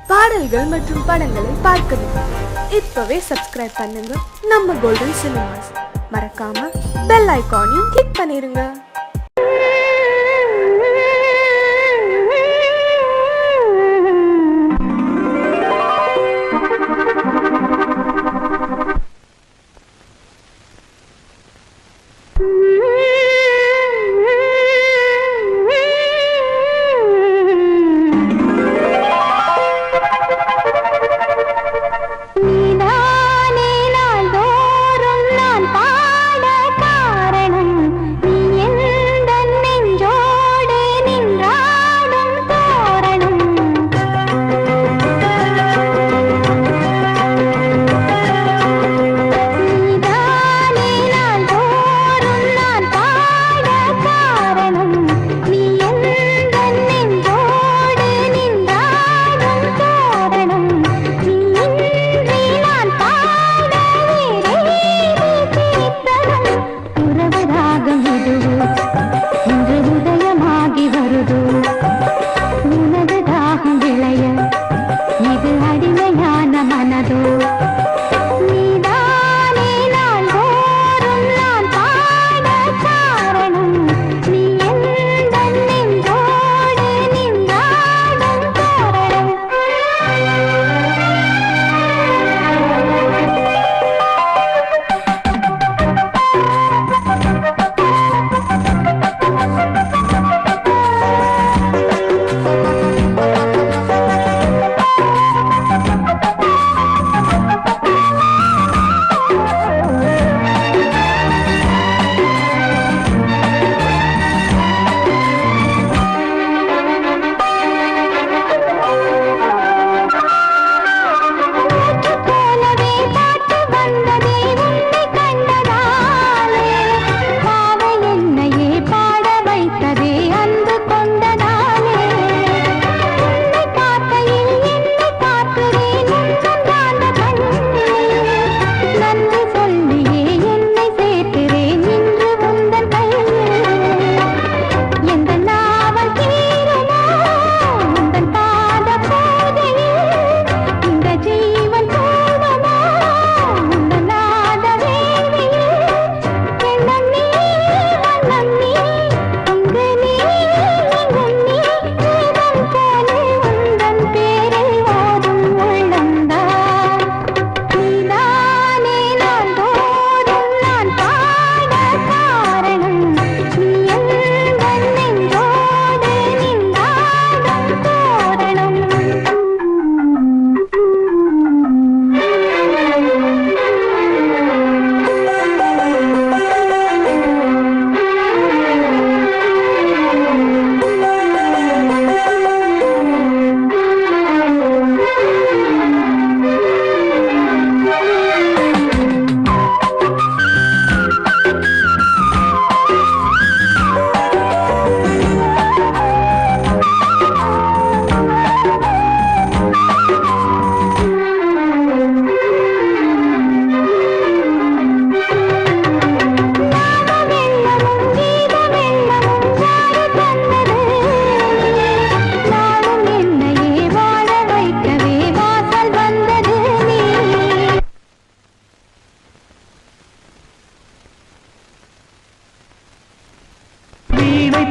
பாடல்கள் மற்றும் படங்களை பார்க்கணுமா? இப்பவே சப்ஸ்கிரைப் பண்ணுங்க நம்ம கோல்டன் சினிமாஸ். மறக்காம பெல் ஐகானையும் கிளிக் பண்ணிருங்க.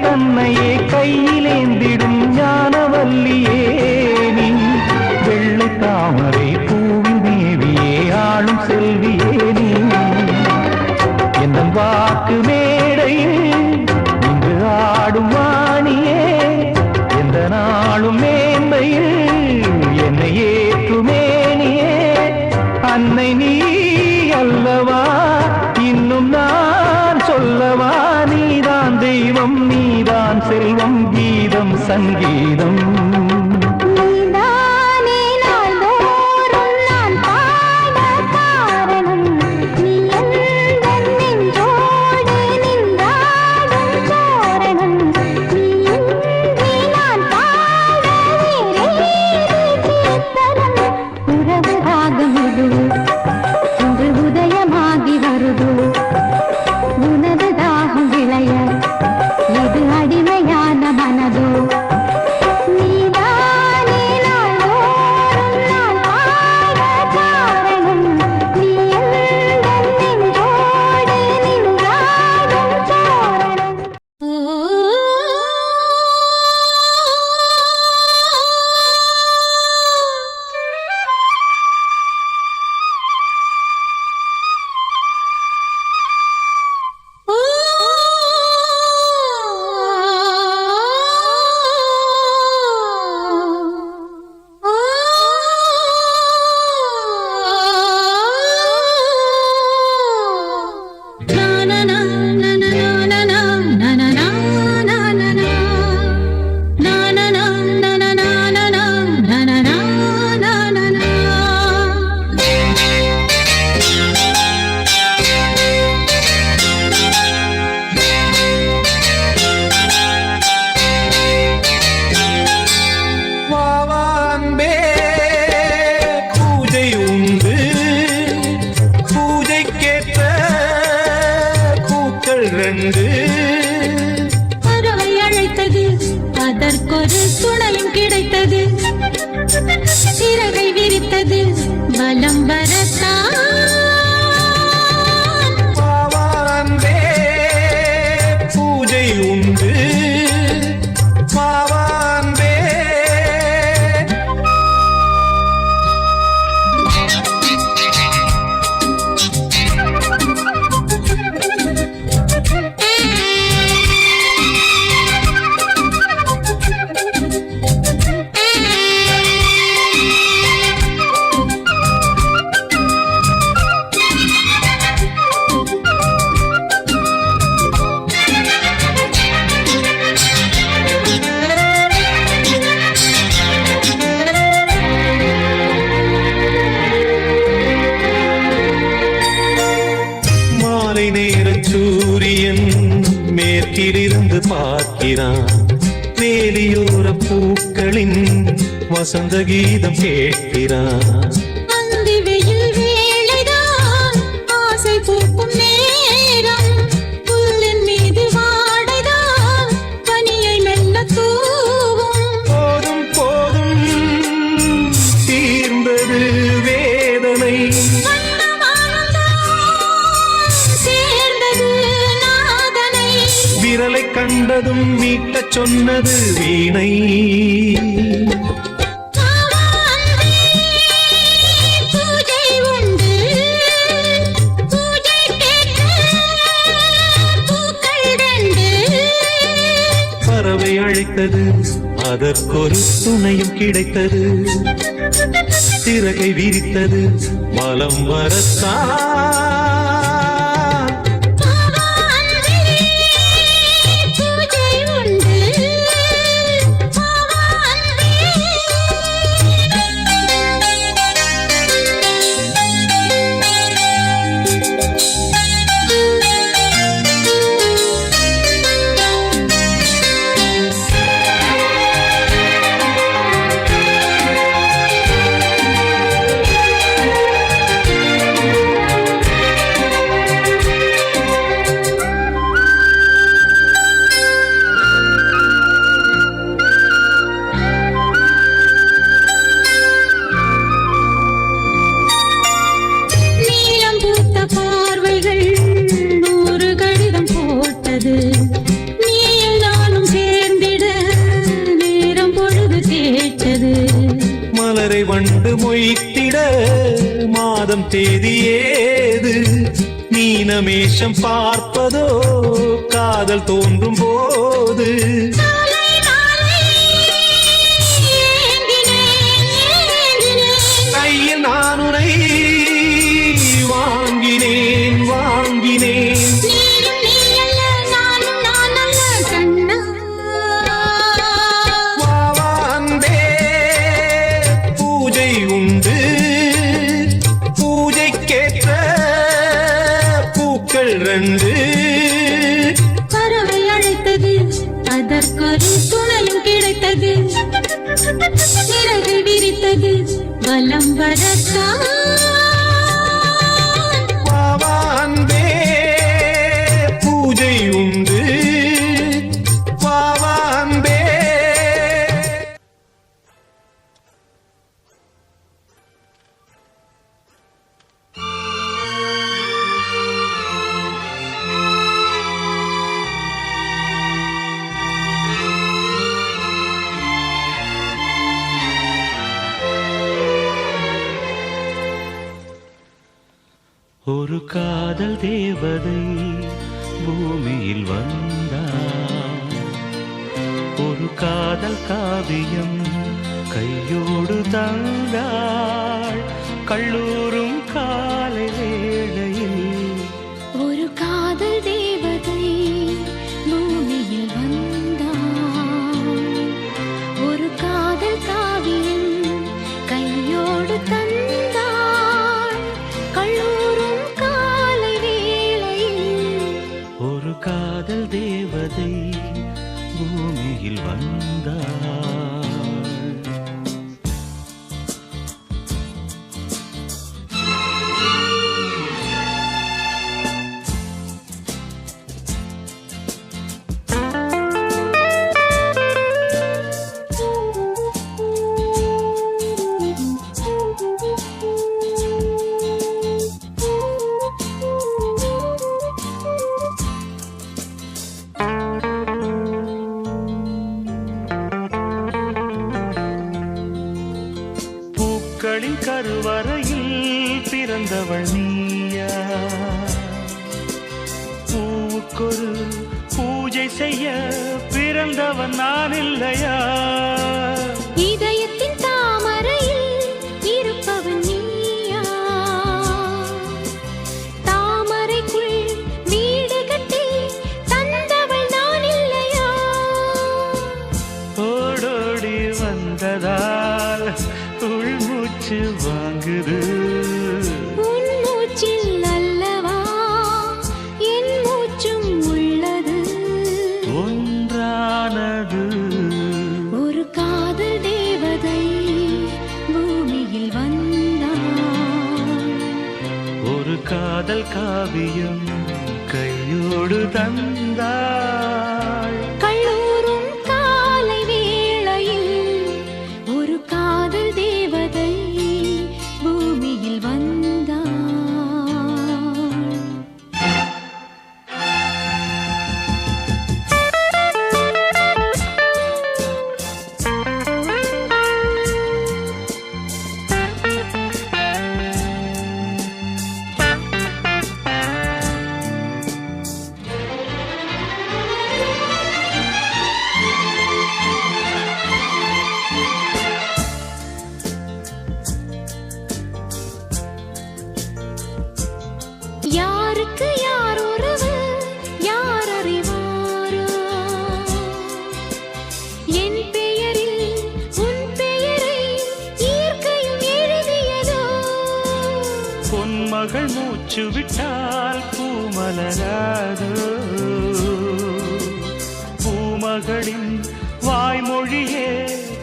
தன்னையே கையிலேந்திடும் ஞானவல்லியே நீ, வெள்ளை தாமரை பூவின் தேவியே, ஆளும் செல்வியே நீ, என் வாக்கு மேடையில் இங்கு ஆடும் வாணியே, எந்த நாளும் மேன்மையில் என்னை ஏற்றுமேனியே, அன்னை நீ அல்லவா இன்னும் நான் சொல்லவா, நீதான் தெய்வம் நீதான் செல்வம், கீதம் சங்கீதம் தர அழைத்தது பலம் வரத்தான். பாவான்பே பூஜை உண்டு பாவான்பே. சூரியன் மேற்கிலிருந்து பார்க்கிறான், வேலியோர பூக்களின் வசந்த கீதம் கேட்கிறான். அந்தி வெயில் வேளைதான் ஆசை பூக்கும் நேரம், புல்லின் மீது வாடைதான் பனியை மெல்ல தூவும். போதும் போதும் தீர்ந்தது வேதனை, விரலை கண்டதும் மீட்டச் சொன்னது வீணை. பூஜை உண்டு பூஜை பூக்கள் ரெண்டு. பறவை அழைத்தது அதற்கொரு துணையும் கிடைத்தது, சிறகை விரித்தது மலம் வரத்தான். மலரை வண்டு மொய்த்திட மாதம் தேதி ஏது, நீனமேஷம் பார்ப்பதோ காதல் தோன்றும் போது. கையில் நானுரை வாங்கினேன் வாங்கினேன். உண்டு பூஜைக்கேற்ற பூக்கள் ரெண்டு. பறவை அழைத்தது அதற்கொரு துணையும் கிடைத்தது, சிறகு விரித்தது வலம் வரத்தான். பாவான்பே பூஜை உண்டு பாவான்பே. ஒரு காதல் தேவதை பூமியில் வந்தார், ஒரு காதல் காவியம் கையோடு தந்தாள். கல்லூரும் காலை வேளையில் ஒரு காதல் தேவதை பூமியில் வந்தாள், ஒரு காதல் காவியம் கையோடு தந்தாள். கல்லூரும் காலை வேளையில் ஒரு காதல் தேவதை பூமியில் வந்தாள். பூக்களின் கருவறையில் பிறந்தவள் நீயா? பூவுக்கொரு பூஜை செய்ய பிறந்தவன் நான் இல்லையா? இதயத்தின் தாமரையில் இருப்பவன் நீயா? தாமரைக்குள் வீடு கட்டி தந்தவள் நான் இல்லையா? ஓடோடி வந்ததால் உள்மூச்சு வாங்குது. உன் மூச்சில் அல்லவா என் மூச்சும் உள்ளது. ஒன்றானது ஒரு காதல் தேவதை பூமியில் வந்தாள். ஒரு காதல் காவியம் கையோடு தந்தாள். கல்லூரும் காலை வேளையில் ஒரு காதல் தேவதை பூமியில் வந்தாள். யாருக்கு யார் உறவு யார் அறிவாரோ? என் பெயரில் உன் பெயரை இயற்கையும் எழுதியதோ? பொன்மகள் மூச்சு விட்டால் பூமலராதோ? பூமகளின் வாய்மொழியே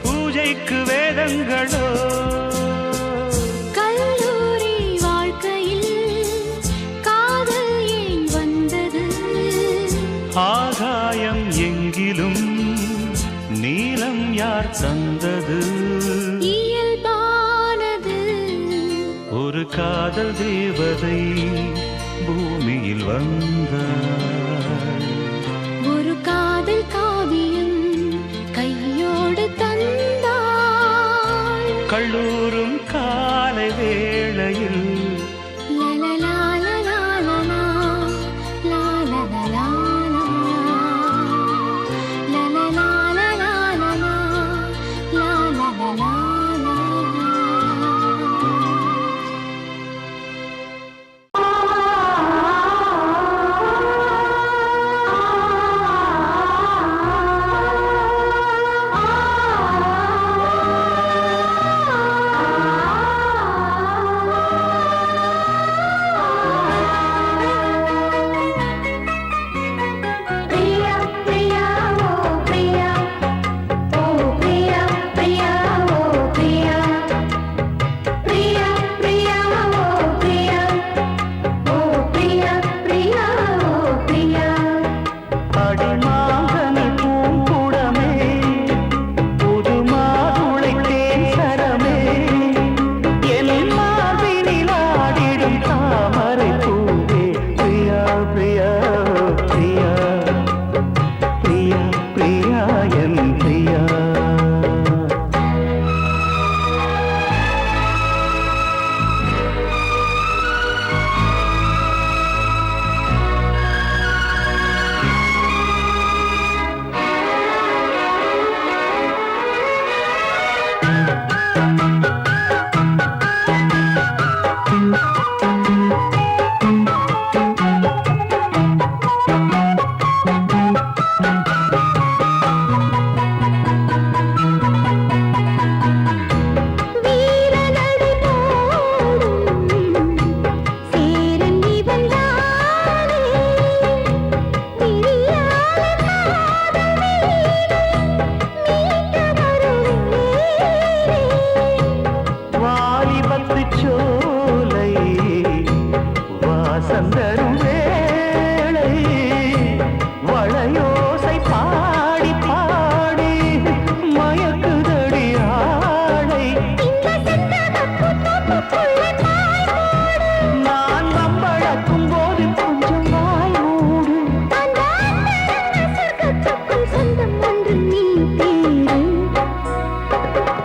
பூஜைக்கு வேதங்களோ? கல்லூரி வாழ்க்கையில் காதல் ஏன் வந்தது? ஆகாயம் எங்கிலும் நீலம் யார் தந்தது? இயல்பானது ஒரு காதல் தேவதை பூமியில் வந்தாள். ஒரு காதல் காவியம் கையோடு தந்தாள். கல்லூரும் காலை வேளையில்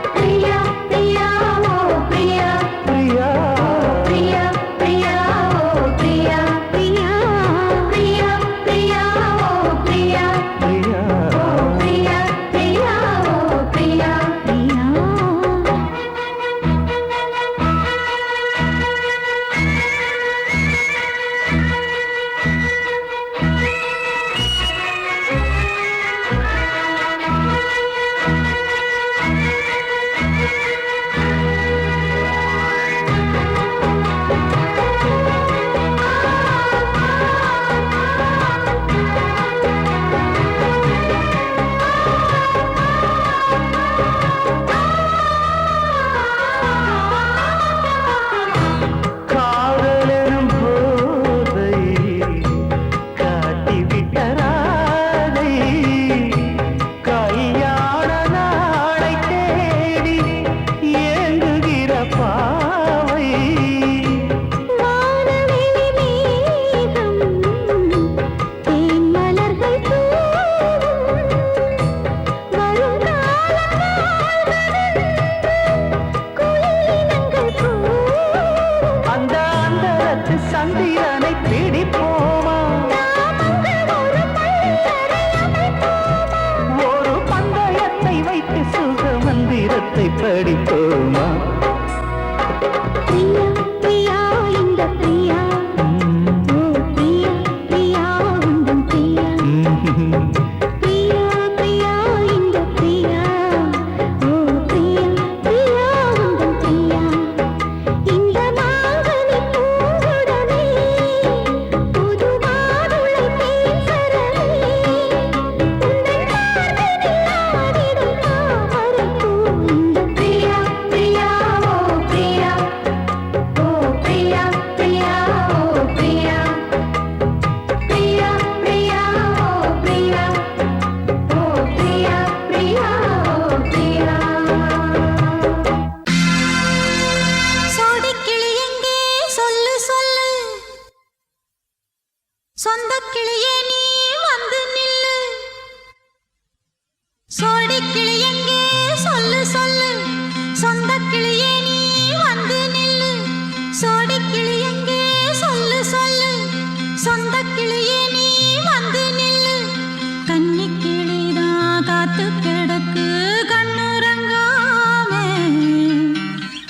பிரியா பிரியா ஓ பிரியா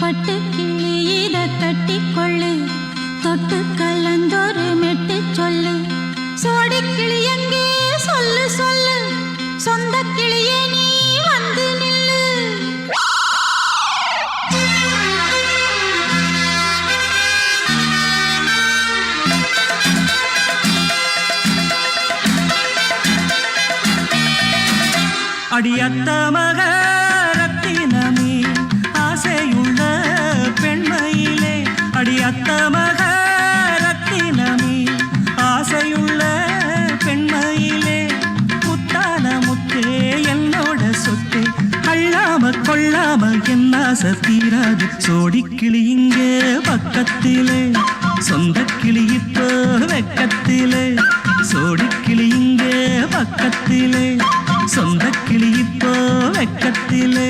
பட்டு கிளி இத கட்டிக்கொள்ளு தொட்டு கலந்தொரு மெட்டு சொல்லு சோடி கிளி எங்கே சொல்லு சொல்லு சொந்த கிளியே நீ வந்து நில்லு அடியத்த மக ரத்தினமே ஆசையுள்ள பெண்மையிலே அடியத்த மக ரத்தினமே ஆசையுள்ள பெண்மையிலே முத்தான முத்தே என்னோட சொத்தே அள்ளாம கொள்ளாம என்ன சத்தீராது சோடி கிளி இங்கே பக்கத்திலே சொந்த கிளி இப்போ வெக்கத்திலே சோடி கிளி இங்கே பக்கத்திலே சொந்த கிளி இப்போ வெக்கத்திலே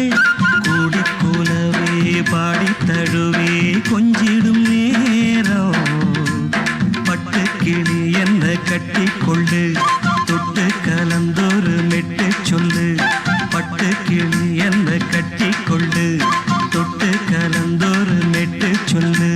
கூடி கூலவே பாடி தழுவே கொஞ்சிடும் நேரம் பட்டு கிளி என்ன கட்டி கொண்டு தொட்டு கலந்தொரு மெட்டு சொல்லு பட்டு கிளி என்ன கட்டி கொண்டு தொட்டு கலந்தொரு மெட்டு சொல்லு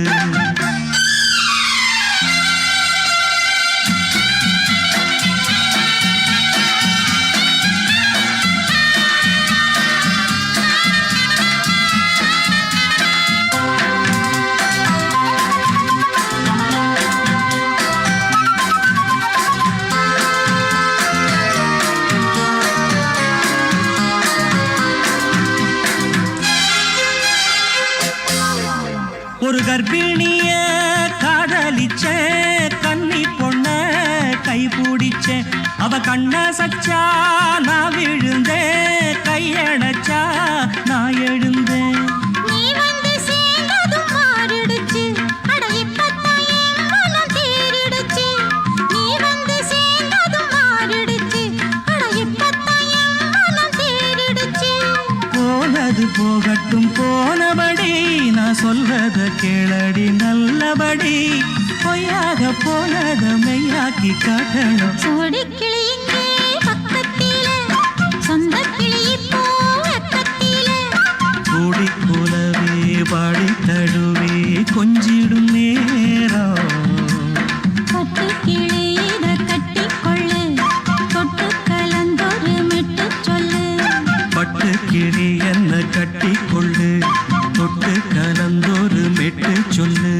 ஒரு கர்ப்பிணிய காதலிச்ச கன்னி பொண்ண கை பிடிச்ச அவ கண்ண சச்சா நான் விழுந்தேன் கையணைச்சா நான் எழுந்தேன் நீ வந்து சேர்ந்ததும் மாறிடுச்சு அட இப்பத்தான் என் மனம் தேறிடுச்சு நீ வந்து சேர்ந்ததும் மாறிடுச்சு அட இப்பத்தான் என் மனம் தேறிடுச்சு போனது போகட்டும் போனபடி நான் சொல்றத கேளடி நல்லபடி பொய்யாக போனத மெய்யாக்கி காட்டணும் சோடி கிளி இங்கே பக்கத்திலே சொந்த கிளி இப்போ வெக்கத்திலே கூடி கூலவே பாடி தழுவே கொஞ்சிடும் நேரம் பட்டு கிளி இத கட்டிக்கொள்ளு தொட்டு கலந்தொரு மெட்டு சொல்லு பட்டு கிளி என்ன கட்டி கொள்ளு தொட்டு கலந்தொரு மெட்டு சொல்லு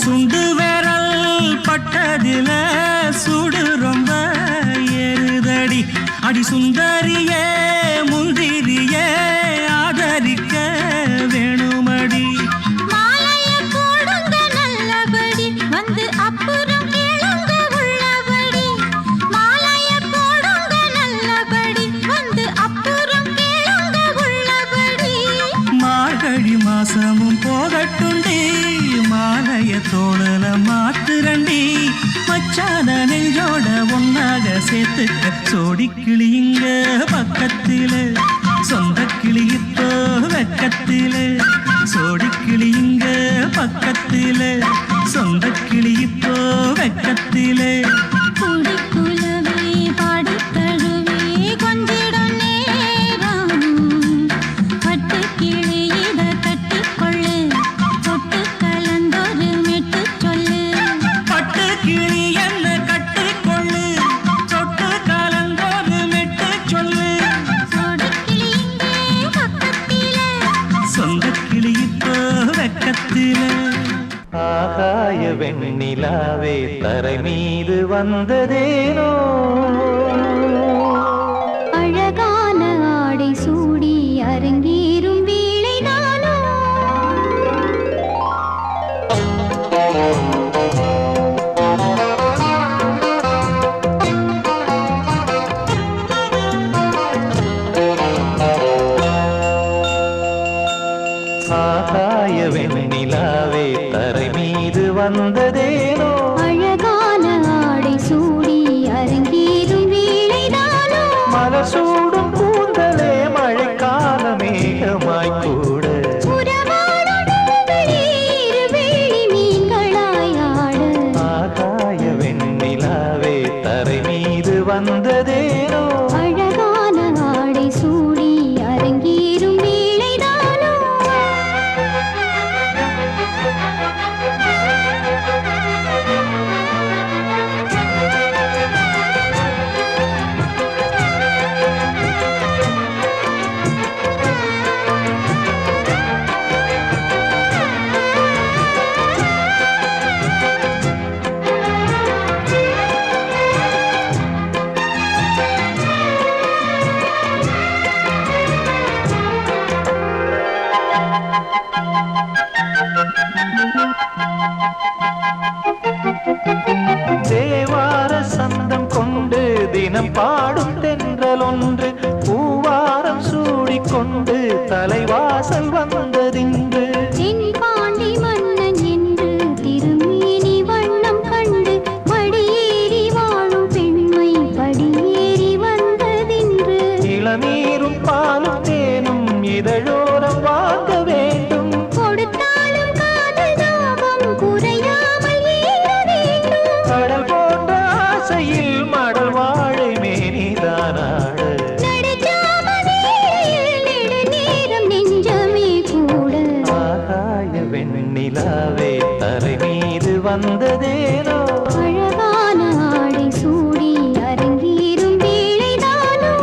சுண்டு விரல் பட்டதில சுடு ரொம்ப ஏறுதடி அடி சுந்தரியே முந்திரியே ஆதரிக்க வேணுமடி மாலைய போடுங்க நல்லபடி வந்து அப்புறம் கேளுங்க உள்ளபடி மாலைய போடுங்க நல்லபடி வந்து அப்புறம் கேளுங்க உள்ளபடி மார்கழி மாசமும் போகட்டுண்டி மாலைய தோழல மாத்துரண்டி மச்சான நெஞ்சோட ஒன்னாக சேர்த்துக்க சோடி கிளி இங்க பக்கத்திலே சொந்த கிளி இப்போ வெக்கத்திலே சோடி கிளி இங்க பக்கத்திலே சொந்த கிளி இப்போ வெக்கத்திலே கூடி குலவே பாடி தழுவே கொஞ்சிடும் நேரம் பட்டு கிளி இத கட்டிக்கொள்ளு தொட்டு கலந்தொரு மெட்டு சொல்லு பட்டு கிளி என்ன கட்டி கொள்ளு சொட்டு கலந்தொரு மெட்டு சொல்லு சோடி கிளி இங்கே பக்கத்திலே சொந்த கிளி இப்போ வெக்கத்திலே ஆகாய வெண்ணிலாவே தரை மீது வந்ததேனோ அழகான ஆடை சூடி அரங்கேறும் வேளைதானோ ஆகாய வெண்ணிலாவே தரை மீது வந்ததேனோ அழகான வந்ததேனோ அழகான ஆடை சூடி அரங்கேறும் வேளைதானோ தேவார சந்தம் கொண்டு தினம் பாடும் தென்றல் ஒன்று பூவாரம் சூடிக்கொண்டு தலைவாசல் வந்ததின்று தென்பாண்டி மன்னன் என்று திருமேனி வண்ணம் கண்டு மடியேறி வாழும் பெண்மை படியேறி வந்ததின்று இளநீரும் பாலும் தேனும் இதழோரம் வாங்க வேண்டும் கொடுத்தாலும் காதல் தாபம் குறையாமல் ஏற வேண்டும் கடல் போன்ற ஆசையில் மடல் வாழை மேனிதானாடு நடுஜாமவேளையில் நெடுநேரம் நெஞ்சமே கூட ஆகாய வெண்ணிலாவே தரை மீது வந்ததேனோ அழகான ஆடை சூடி அரங்கேறும் வேளைதானோ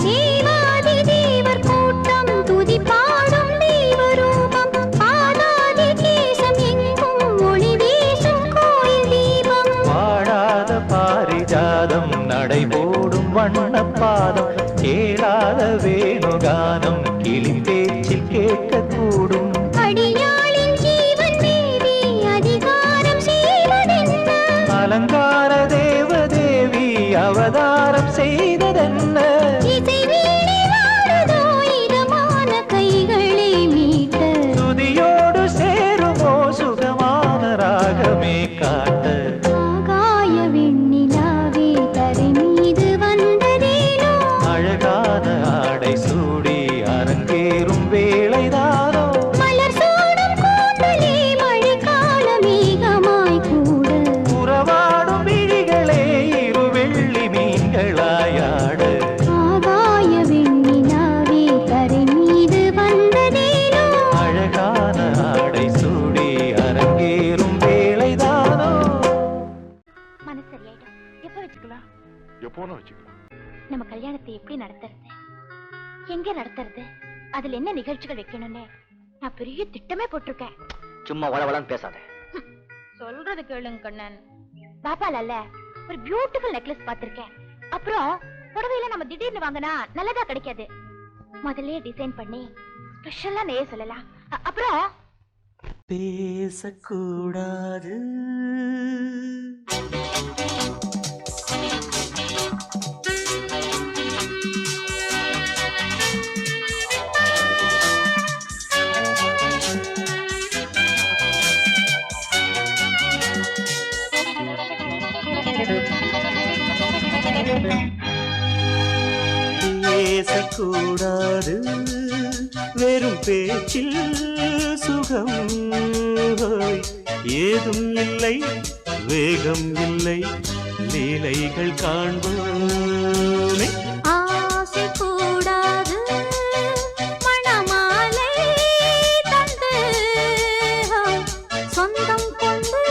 தேவாதி தேவர் கூட்டம் துதி பாடும் தெய்வரூபம் பாதாதி கேசம் எங்கும் ஒளி வீசும் கோயில் தீபம் வாழாத பாரிஜாதம் நடைபோடும் வண்ணப்பாதம் கேளாத வேணுகானம் கிளி பேச்சில் கேட்கக்கூடும் அடியாளின் ஜீவன் தேவி அதிகாரம் செய்வதென்ன அலங்கார தேவதேவி அவதாரம் செய்ததென்ன இசை வீணை வாழுதோ இதமான கைகளை மீட்ட துதியோடு சேருமோ சுகமான ராகமே காட்ட ஆகாய வெண்ணிலாவே தரை மீது வந்ததேனோ அழகான ஆடை சூடி அரங்கேறும் வேளைதானோ மலர் சூடும் கூந்தலே மழைக்கால மேகமாய் கூட உறவாடும் விழிகளே இரு வெள்ளி மீன்களாயாட ஆகாய வெண்ணிலாவே தரை மீது வந்ததேனோ அழகான ஆடை சூடி அரங்கேறும் வேளைதானோ மனசு சரியாயிடும் எப்ப வச்சுக்கலாம் எப்போனா வச்சுக்கலாம். நம்ம கல்யாணத்தை எப்படி நடத்துறது எங்க நடத்துறது அதுல என்ன நிகழ்ச்சிகள் வைக்கணும்னு நான் பெரிய திட்டமே போட்டிருக்கேன் சும்மா வளவளன்னு பேசாத. சொல்றது கேளுங்க கண்ணன் பாப்பால அல்ல ஒரு பியூட்டிஃபுல் நெக்லஸ் பாத்திருக்கேன் அப்புறம் புடவையில நம்ம திடீர்னு வாங்கினா நல்லதா கிடைக்காது முதல்ல டிசைன் பண்ணி ஸ்பெஷலா நெய்ய சொல்லலாம் அப்புறம் பேசக்கூடாது பேசக்கூடாது வெறும் பேச்சில் சுகம் ஏதும் இல்லை வேகம் இல்லை லீலைகள் காண்போமே ஆசை கூடாது மணமாலை தந்து சொந்தம் கொண்டு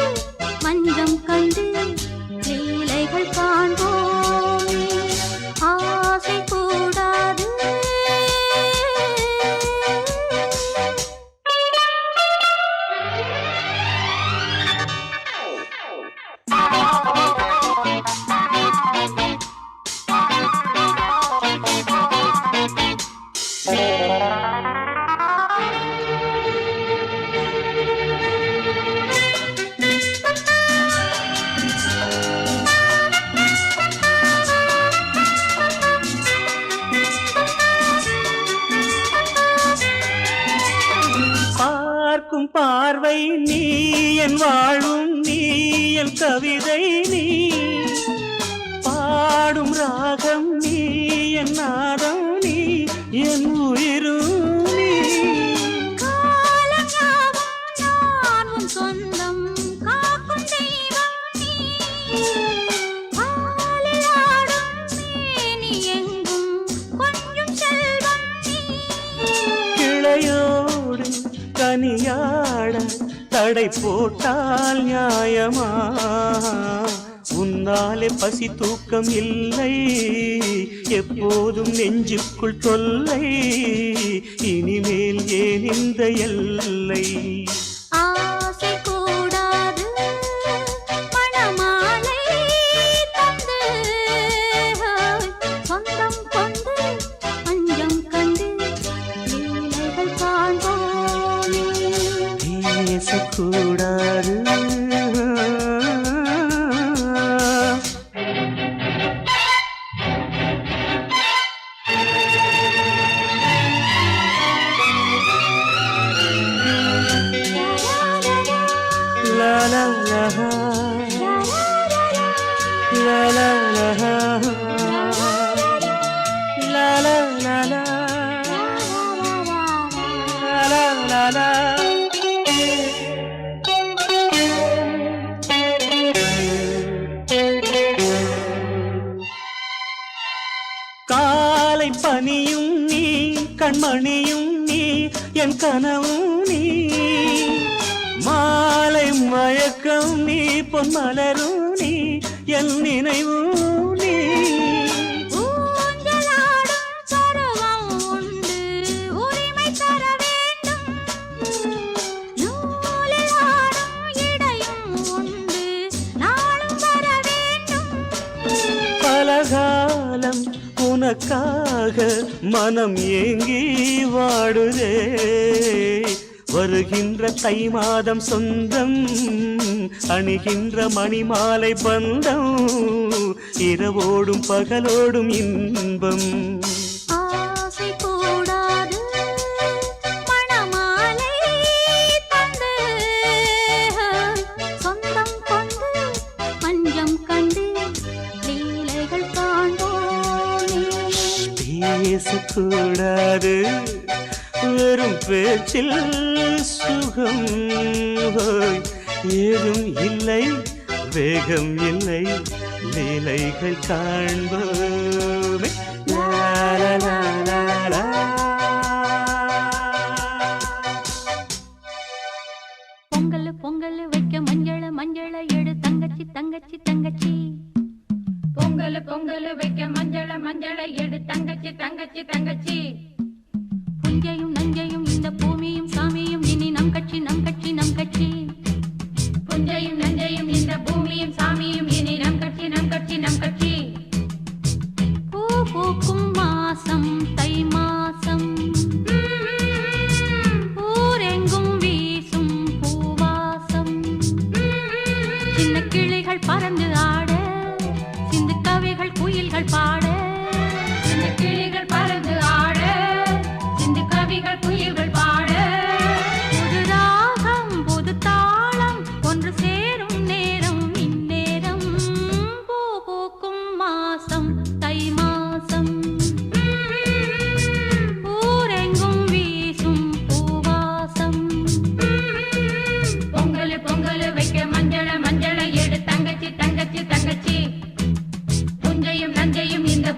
மஞ்சம் கண்டு லீலைகள் காண்போமே ஆசை கூடாது வாழும் நீ என் கவிதை நீ பாடும் ராகம் நீ என் நாதம் நீ என் உயிரும் நீ சொந்தம் காக்கும் தெய்வம் நீ நீ எங்கும் கொஞ்சம் செல்வம் நீ கிளையோடு கனியாட தடை போட்டால் நியாயமா உன்னாலே பசி தூக்கம் இல்லை எப்போதும் நெஞ்சுக்குள் தொல்லை இனிமேல் ஏன் இந்த எல்லை ஆசை கூடாது மணமாலை தந்து சொந்தம் கொண்டு அஞ்சம் கண்டு லீலைகள் காண்போமே பேசக்கூடாது La la la la la la la la la la la la காலை பனியும் நீ கண்மணியும் நீ என் கனவும் நீ மாலை மயக்கம் நீ பொன்மலரும் நீ என் நினைவும் நீ ஊஞ்சலாடும் பருவம் உண்டு உரிமை தர வேண்டும் நூலில் ஆடும் இடையும் உண்டு நாளும் வர வேண்டும் பலகாலம் உனக்காக மனம் ஏங்கி வாடுதே வருகின்ற தை மாதம் சொந்தம் அணிகின்ற மணிமாலை பந்தம் இரவோடும் பகலோடும் இன்பம் ஆசை கூடாது மணமாலை தந்து சொந்தம் கொண்டு மஞ்சம் கண்டு லீலைகள் காண்போமே பேசக்கூடாது வெறும் பேச்சில் சுகம் ஏதும் இல்லை வேகம் இல்லை லீலைகள் காண்போமே லா லா லா லா லா. பொங்கல் பொங்கல் வைக்க மஞ்சள மஞ்சள எடு தங்கச்சி தங்கச்சி தங்கச்சி பொங்கல் பொங்கல் வைக்க மஞ்சள மஞ்சள எடு தங்கச்சி தங்கச்சி தங்கச்சி புஞ்சையும் நஞ்சையும் இந்த பூமியும் சாமியும் இனி நம் கட்சி நம் கட்சி நம் கட்சி புஞ்சையும் நஞ்சையும் இந்த பூமியும் சாமியும் இனி நம் கட்சி நம் கட்சி நம் கட்சி பூ பூக்கும் மாசம் தை மாசம் ஊரெங்கும் வீசும் பூவாசம் சின்ன கிளிகள் பறந்து ஆட சிந்து கவிகள் குயில்கள் பாட இந்த கிளிகள் பறந்து ஆட சிந்து கவிகள் குயில்கள் பாட புது ராகம் புது தாளம் ஒன்று சேரும் நேரம் இந்நேரம் பூ பூக்கும் மாசம் தை மாசம் ஊரெங்கும் வீசும் பூவாசம் பொங்கல் பொங்கல் வைக்க மஞ்சள மஞ்சள எடு தங்கச்சி தங்கச்சி தங்கச்சி புஞ்சையும் நஞ்சையும் இந்த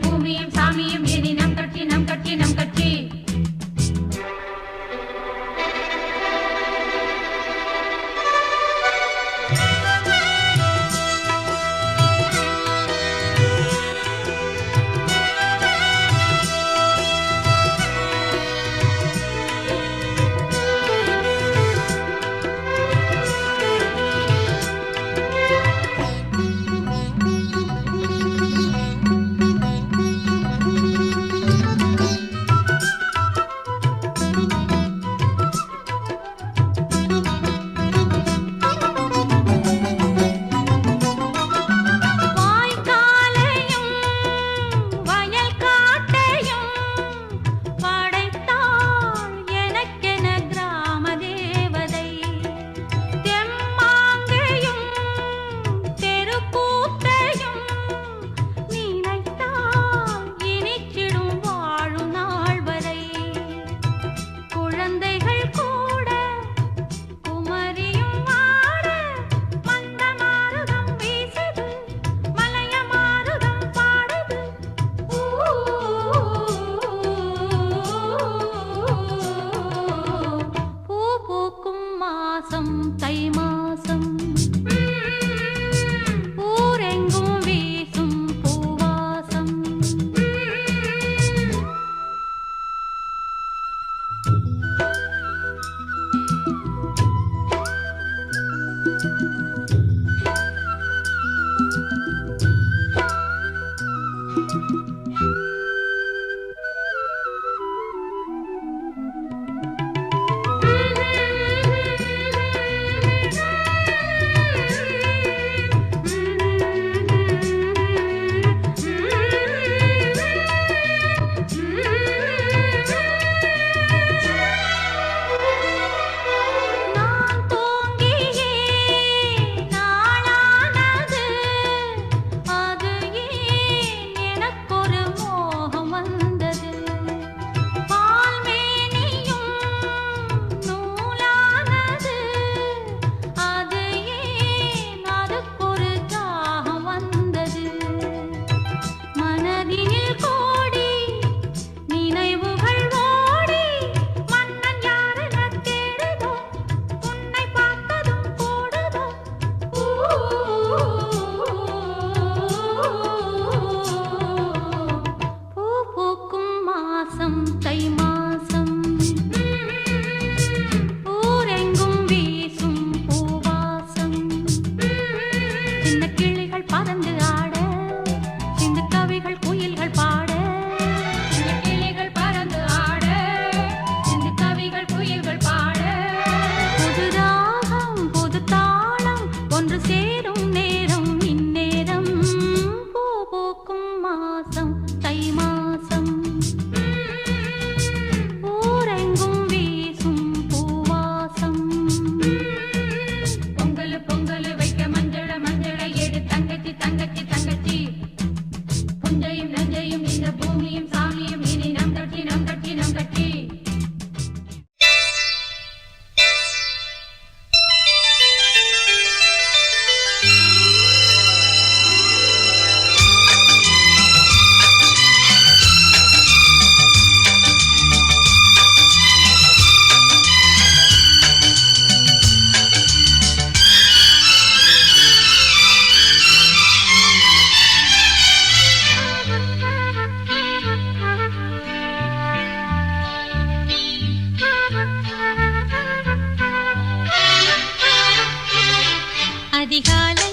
அதிகாலை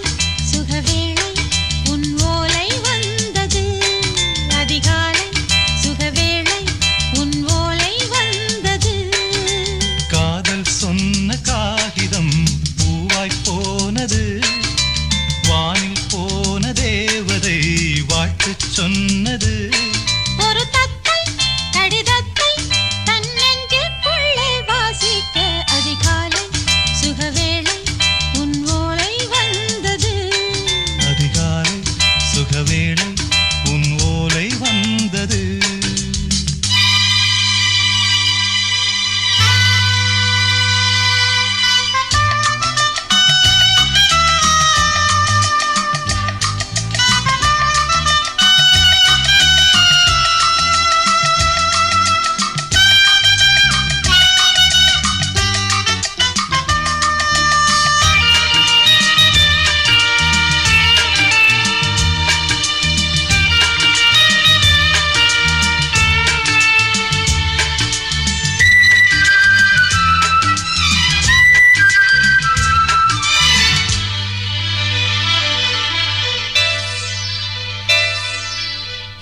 சுகவேளை உன் ஓலை வந்தது. அதிகாலை சுகவேளை உன் ஓலை வந்தது. காதல் சொன்ன காகிதம் பூவாய் போனது. வானில் போன தேவதை வாழ்த்துச் சொன்னது. ஒரு தத்தை கடிதத்தை தன் நெஞ்சுக்குள்ளே வாசிக்க அதிகாலை சுகவேளை உன் ஓலை வந்தது. அதிகாலை சுகவேளை உன் ஓலை வந்தது.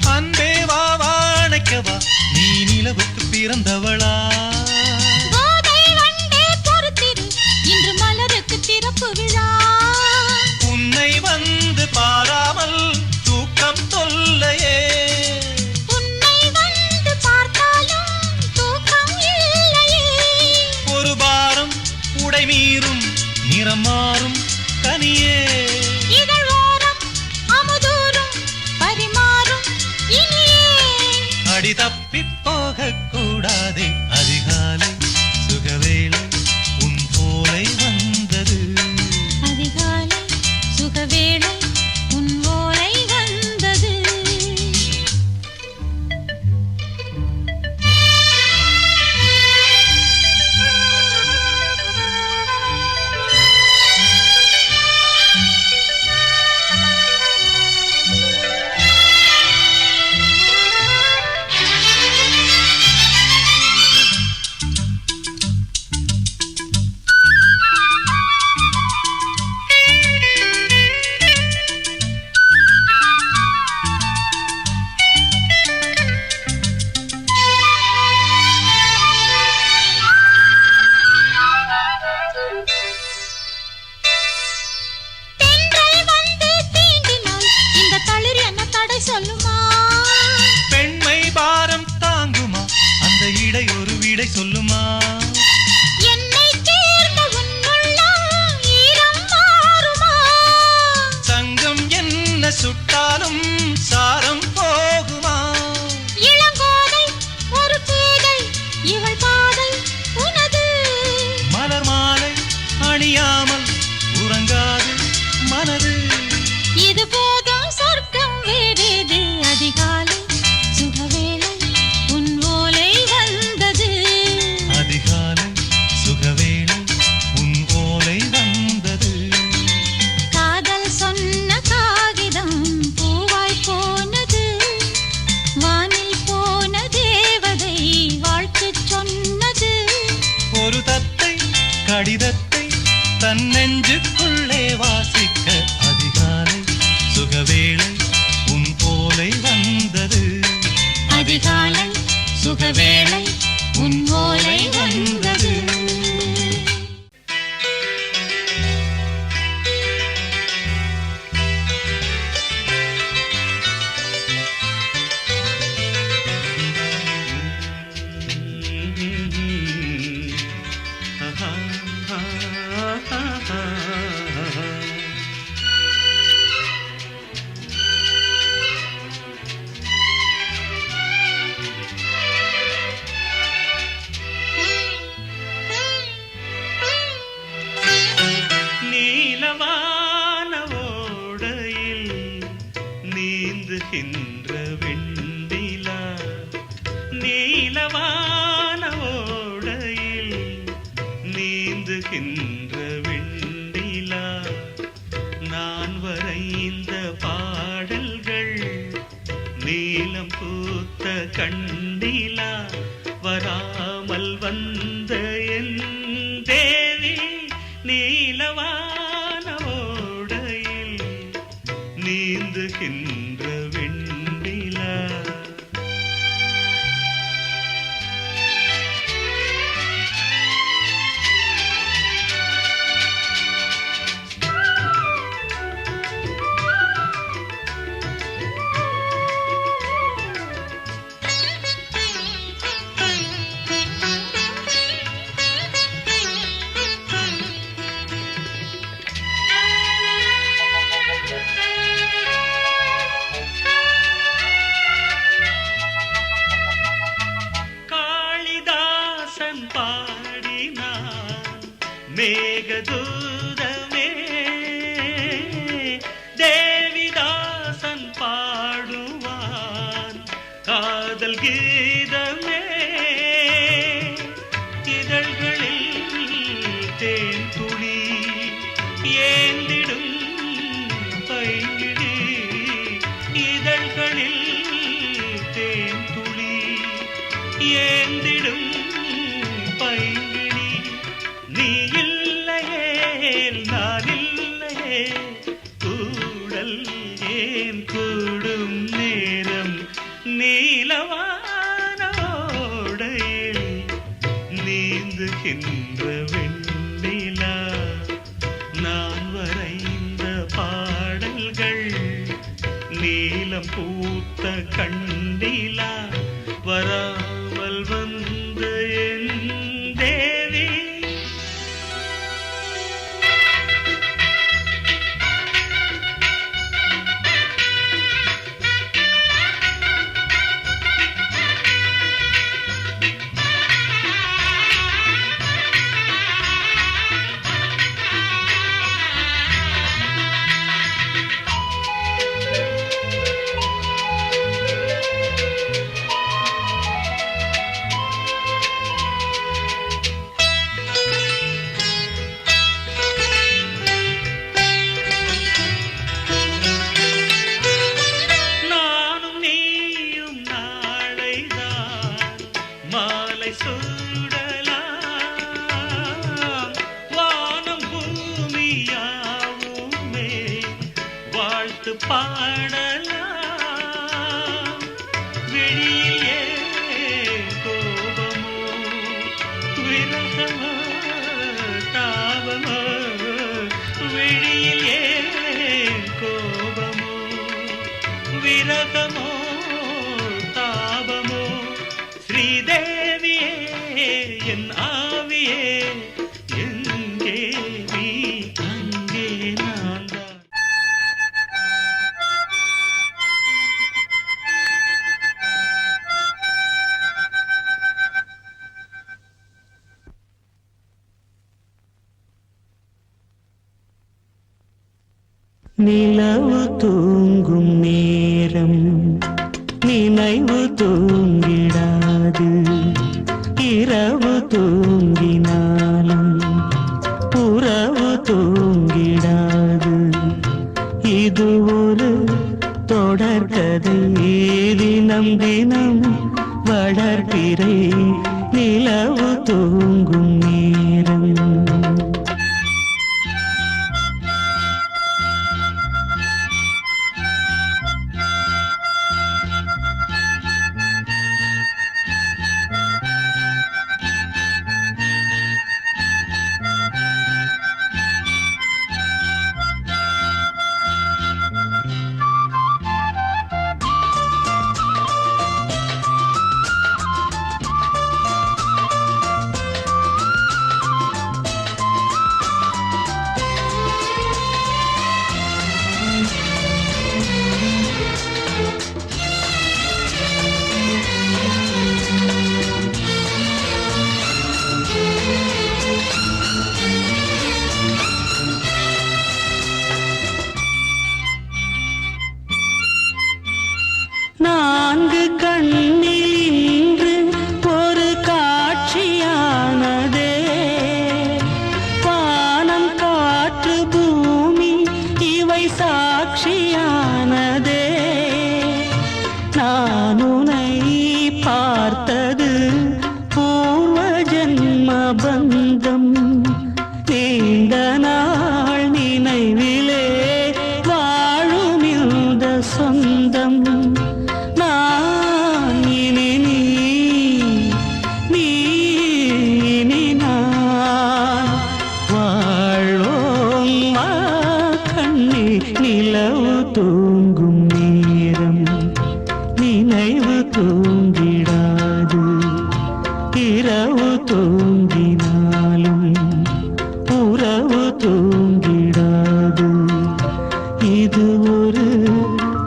அன்பே வா வாழைக்கவா, நீ நிலவுக்கு பிறந்தவளா? கோதை வண்டே பொறுத்திரு, இன்று மலருக்கு திறப்பு விழா. உன்னை வந்து பாராமல் தூக்கம் தொல்லையே. உன்னை வந்து பார்த்தாலும் தூக்கம் இல்லையே. ஒரு பாரம் உடை மீறும் நிறம் மாறும் கனியே. இதழ் ஓரம் அமுதூரும் பரிமாறும் இனியே. அடி தப்பி போகக் கூடாதே. அதிகாலை சுகவேளை உன் போலை வந்தது. அதிகாலை சுகவேளை உன் ஓலை வந்தது. நீலவான ஓடையில் நீந்துகின்ற வெண்ணிலா நீலவான ஓடையில் நீந்துகின்ற வெண்ணிலா நான் வரைந்த பாடல்கள் நீலம் பூத்த கண்ணிலா வராமல் வந்த என் தேவி நீலவான ஓடையில் நீந்துகின்ற வெண்ணிலா காளிதாசன் பாடினான் மேகதூதமே தேவிதாசன் பாடுவான் காதல் கீதமே இதழ்களில் தேன் துளி ஏந்திடும் பைங்கிழி இதழ்களில் தேன் துளி ஏந்திடும் பைங்கிழி நீ இல்லையே நான் இல்லையே கூடல் ஏன் கூடும் நேரம் நீலவான ஓடையில் நீந்துகின்ற வெண்ணிலா நான் வரைந்த பாடல்கள் நீலம் பூத்த கண்ணிலா வராமல் வந்த என் தேவி நானும் நீயும் நாளைதான் மாலை சூடலாம் வானம் பூமியாவுமே வாழ்த்து பாடலாம் விழியில் ஏன் கோபமோ விரகமோ தாபமோ விழியில் ஏன் கோபமோ விரகமோ தாபமோ ஸ்ரீதேவியே என் ஆவியே எங்கே நீ அங்கே நான் தான் நிலவு தூங்கும் நேரம் நினைவு தூங்கிடாது இரவு தூங்கினாலும் உறவு தூங்கிடாது இது ஒரு தொடர்கதை தினம் தினம் வளர்பிறை நிலவு தூங்கும் நேரம் சாட்சியானதே நான் உன்னை பார்த்தது பூர்வ ஜன்ம பந்தம் நீண்ட நாள் நினைவிலே வாழும் இந்த சொந்தம் நான் இனி நீ இனி நான் வாழ்வோம் வா கண்ணே நிலவு தூங்கும் நேரம் நினைவு தூங்கிடாது இரவு தூங்கினாலும் உறவு தூங்கிடாது இது ஒரு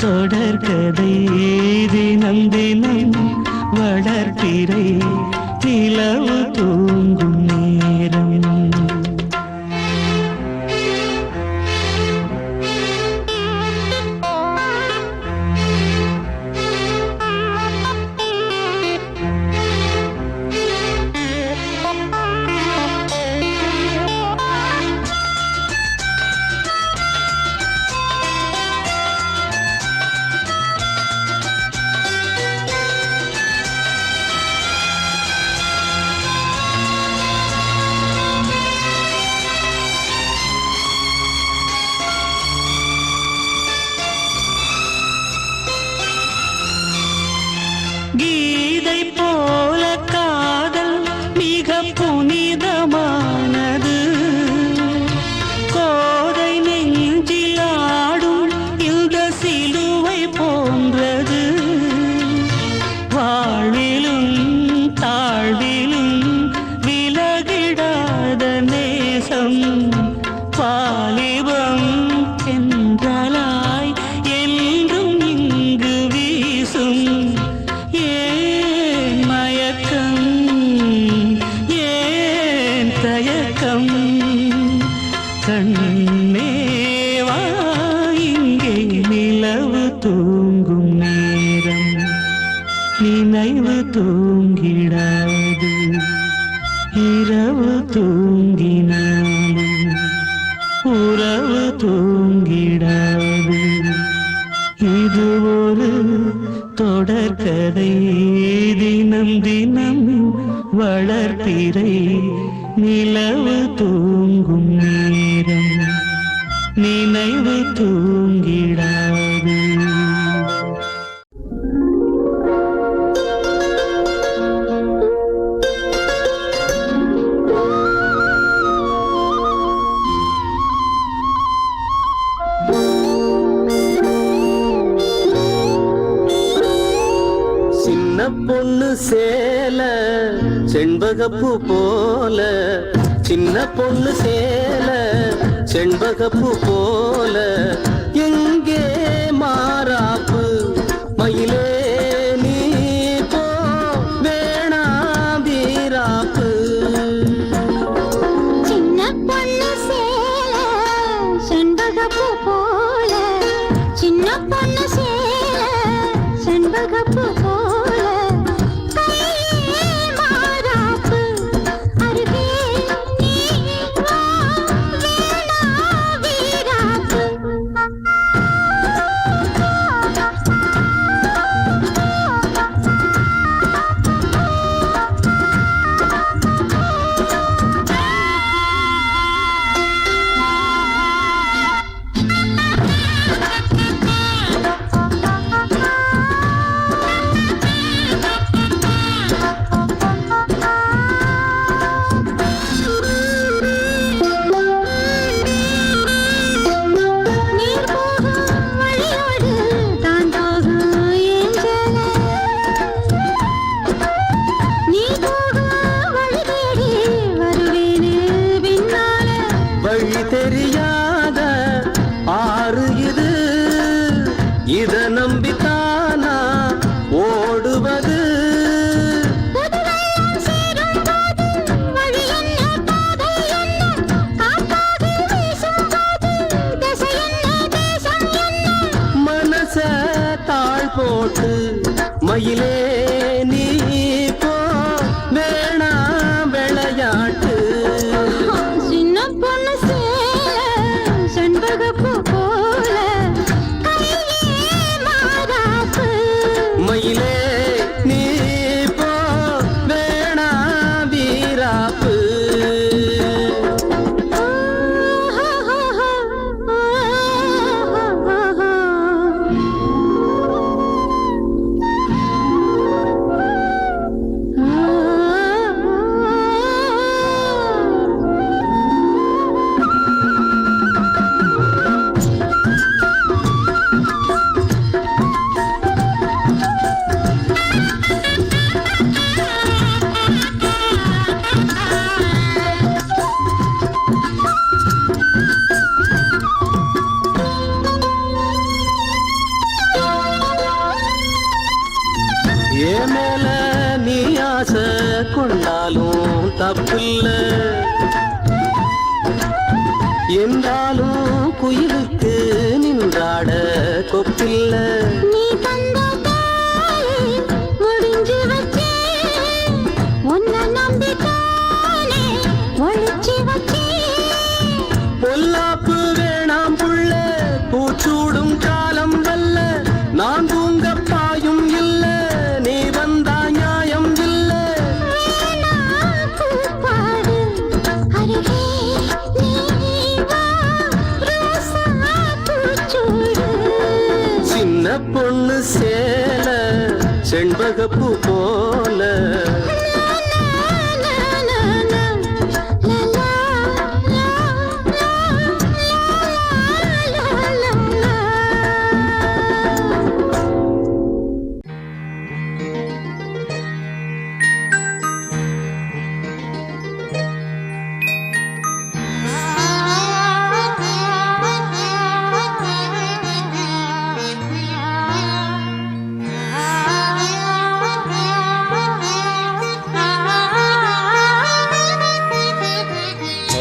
தொடர்கதை தினம் தினம் வளர்ப்பிறை நிலவு தூங்கும் நேரம் கீதை போல காதல் மிக புனிதமானது கோதை நெஞ்சில் ஆடும் இந்த சிலுவை போன்றது வாழ்விலும் தாழ்விலும் விலகிடாத நேசம் வாலிபம் என்றலாய் என்றும் இங்கு வீசும் ஏன் மயக்கம் ஏன் தயக்கம் கண்ணேவா இங்கே நிலவு தூங்கும் நேரம் நினைவு தூங்கிடாது இரவு தூங்கினாலும் உறவு தூங்கிடாது இது ஒரு தொடர்கதை தினம் தினம் வளர்ப்பிறை நிலவு தூங்கும் நேரம் நினைவு தூங்கிடாது சின்ன பொண்ணு சேல செண்பகப்பூ போல சின்ன பொண்ணு சேல செண்பகப்பூ போல எங்கே மாறாப்பு மயிலே நீ போ வேணா வீராப்பு சின்ன பொண்ணு சேல செண்பகப்பூ போல சின்ன பொண்ணு சேல செண்பகப்பூ போல கையே மாறாப்பு அருகே நீ வா வேணா வீராப்பு நீர் போகும் வழியோடு தான் போகும் ஏஞ்சல நீ போகும் வழி தேடி வருவேனே பின்னால வழி தெரியாத ஆறு இது இத நம்பித்தானா ஓடுவது புதுவெள்ளம் சேரும் போது வழி என்ன பாதை என்ன காற்றாகி வீசும் போது திசை என்ன தேசம் என்ன மனச தாழ் போட்டு மயிலே நீ போ வேணா விளையாட்டு சின்ன பொண்ணு சேல செண்பகப்பூ போல தப்பில்ல என்றாலும் குயிலுக்கு நின்றாட கொப்பில்ல நீ தந்த தாயே முடிஞ்சு வச்சே உன்னை நம்பித்தானே ஒழிச்சு வச்சே பொல்லாப்பு வேணாம் புள்ள பூச்சூடும் காலம் வல்ல நான் தூங்க பாயும் இல்ல நீ வந்தா நியாயம் இல்ல வேணா பூப்பாடு அருகே நீ வா ரோசா பூச்சூடு சின்ன பொண்ணு சேல செண்பகப்பூ போல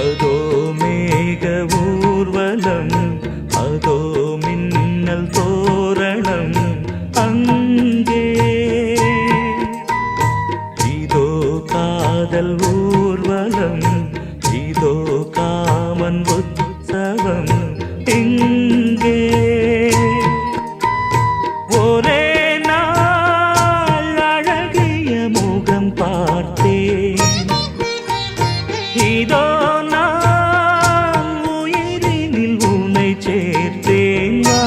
அதோ மேக ஊர்வலம் அதோ மின்னல் தோரணம் அங்கே இதோ காதல் ஊர்வலம் இதோ காமன் உற்சவம் இங்கே ஒரே நாள் அழகிய முகம் பார்த்தேன் இதோ நான் உயிரினில் உன்னை சேர்த்தேன் வா.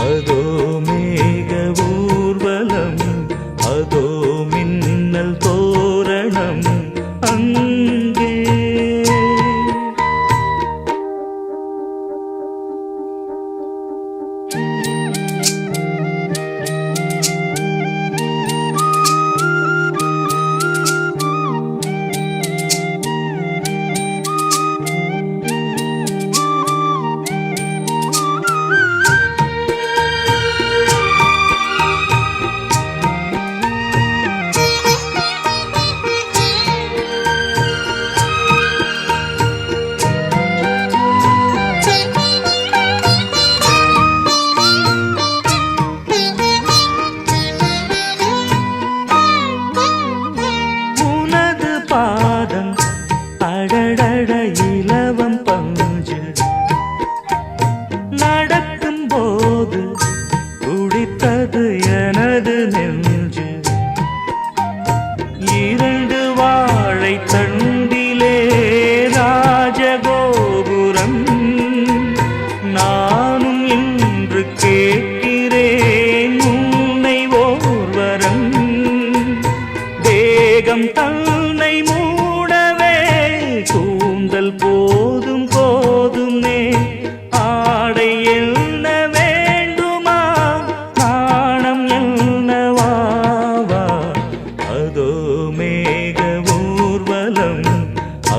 அதோ மேக ஊர்வலம் அதோ மின்னல் தோரணம் அங்கே உனது பாதம் அடடட இலவம் பஞ்சு நடக்கும் போது குடித்தது எனது நெஞ்சு இரண்டு வாழை தண்டிலே ராஜகோபுரம் நானும் இன்று கேட்கிறேன் உன்னை ஓர்வரம் தேகம் தன்னை மூடவே கூந்தல் போதும் போதுமே ஆடை என்ன வேண்டுமா நாணம் என்னவாவா அதோ மேக ஊர்வலம்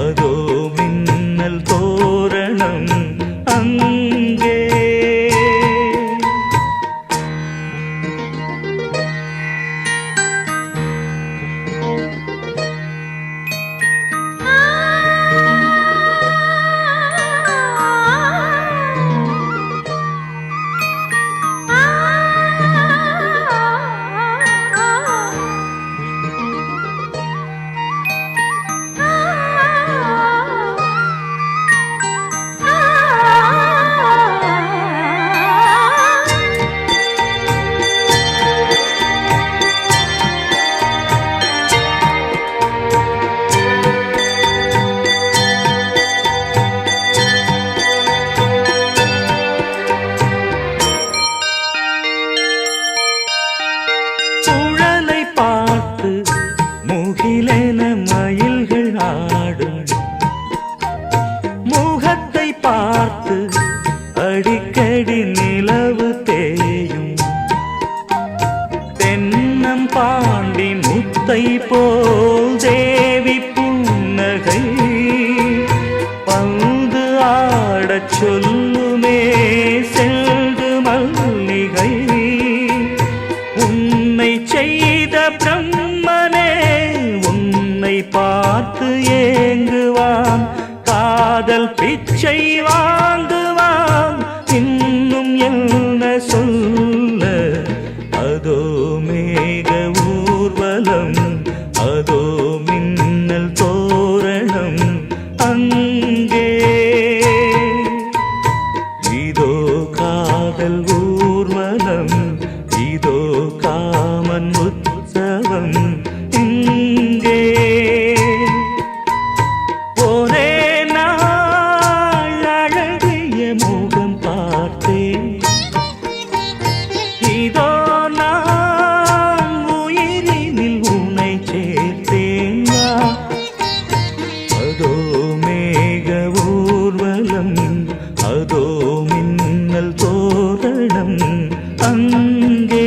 அதோ மின்னல் தோரணம் அங்கே சுழலை பார்த்து முகிலென மயில்கள் ஆடும் முகத்தை பார்த்து அடிக்கடி நிலவு தேயும் தென்னம் பாண்டி முத்தை போல் தேவி புன்னகை பந்து ஆடச் சொல்லுமே செல்து மல்லிகை உன்னை செய்த பிரம்மனே உன்னை பா காதல் ஊர்வலம் இதோ காமன் உற்சவம் இங்கே ஒரே நாள் அழகிய முகம் பார்த்தேன் இதோ நான் உயிரினில் உன்னை சேர்த்தேன் அதோ மேக ஊர்வலம் அதோ மின்னல் தோரணம் அங்கே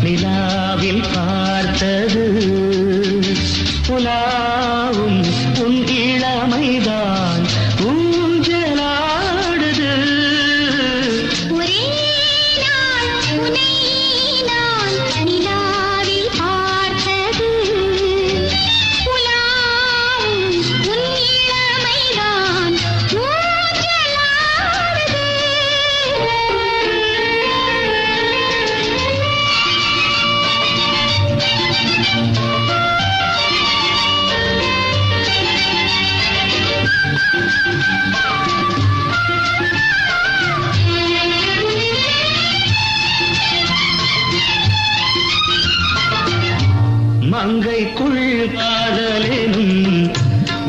நிலாவில் பார்த்தது புலாவும் உன் இளமைதான் ஊஞ்சலாடுது ஒரே நாள் உன்னை நான் நிலாவில் பார்த்தது புலாவும் உன் இளமைதான் ஊஞ்சலாடுது மங்கைக்குள் காதலெனும்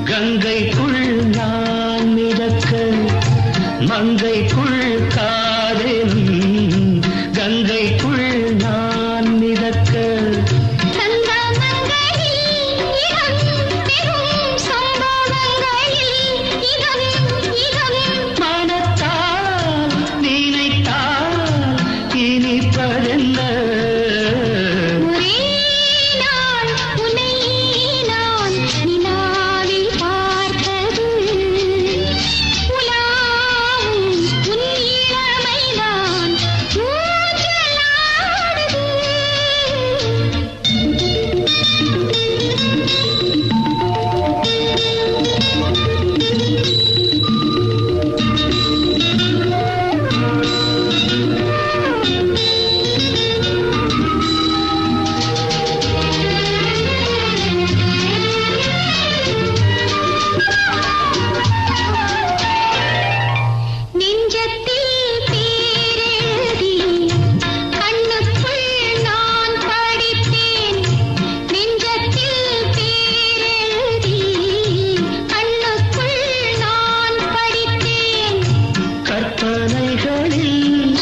கங்கைக்குள் நான் மிதக்க மங்கைக்குள் காதலெனும் கங்கைக்குள் நான் மிதக்க மனத்தால் நினைத்தால் இனிப்பதென்ன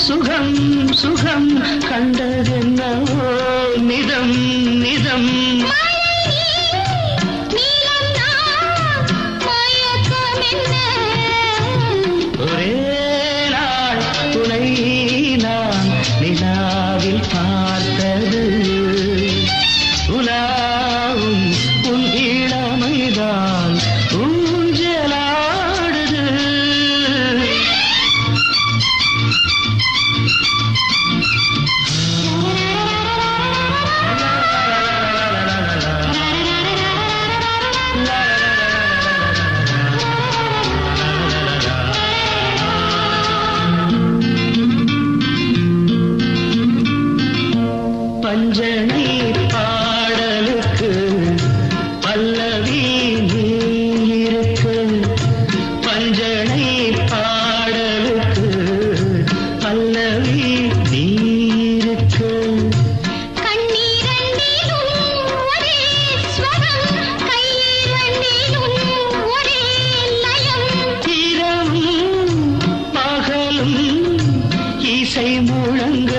சுகம் சுகம் கண்டதென்னவோ நிதம் நிதம் ஒரே நாள் துணை நான் நிலாவில் பார்த்தது உலாவும் உன் இளமைதான் ஊஞ்சலாடுது பஞ்சனை பாடலுக்கு பல்லவி நீ இருக்கு பஞ்சனை பாடலுக்கு பல்லவி நீ இருக்கு இரவும் பகலும் இசை முழங்க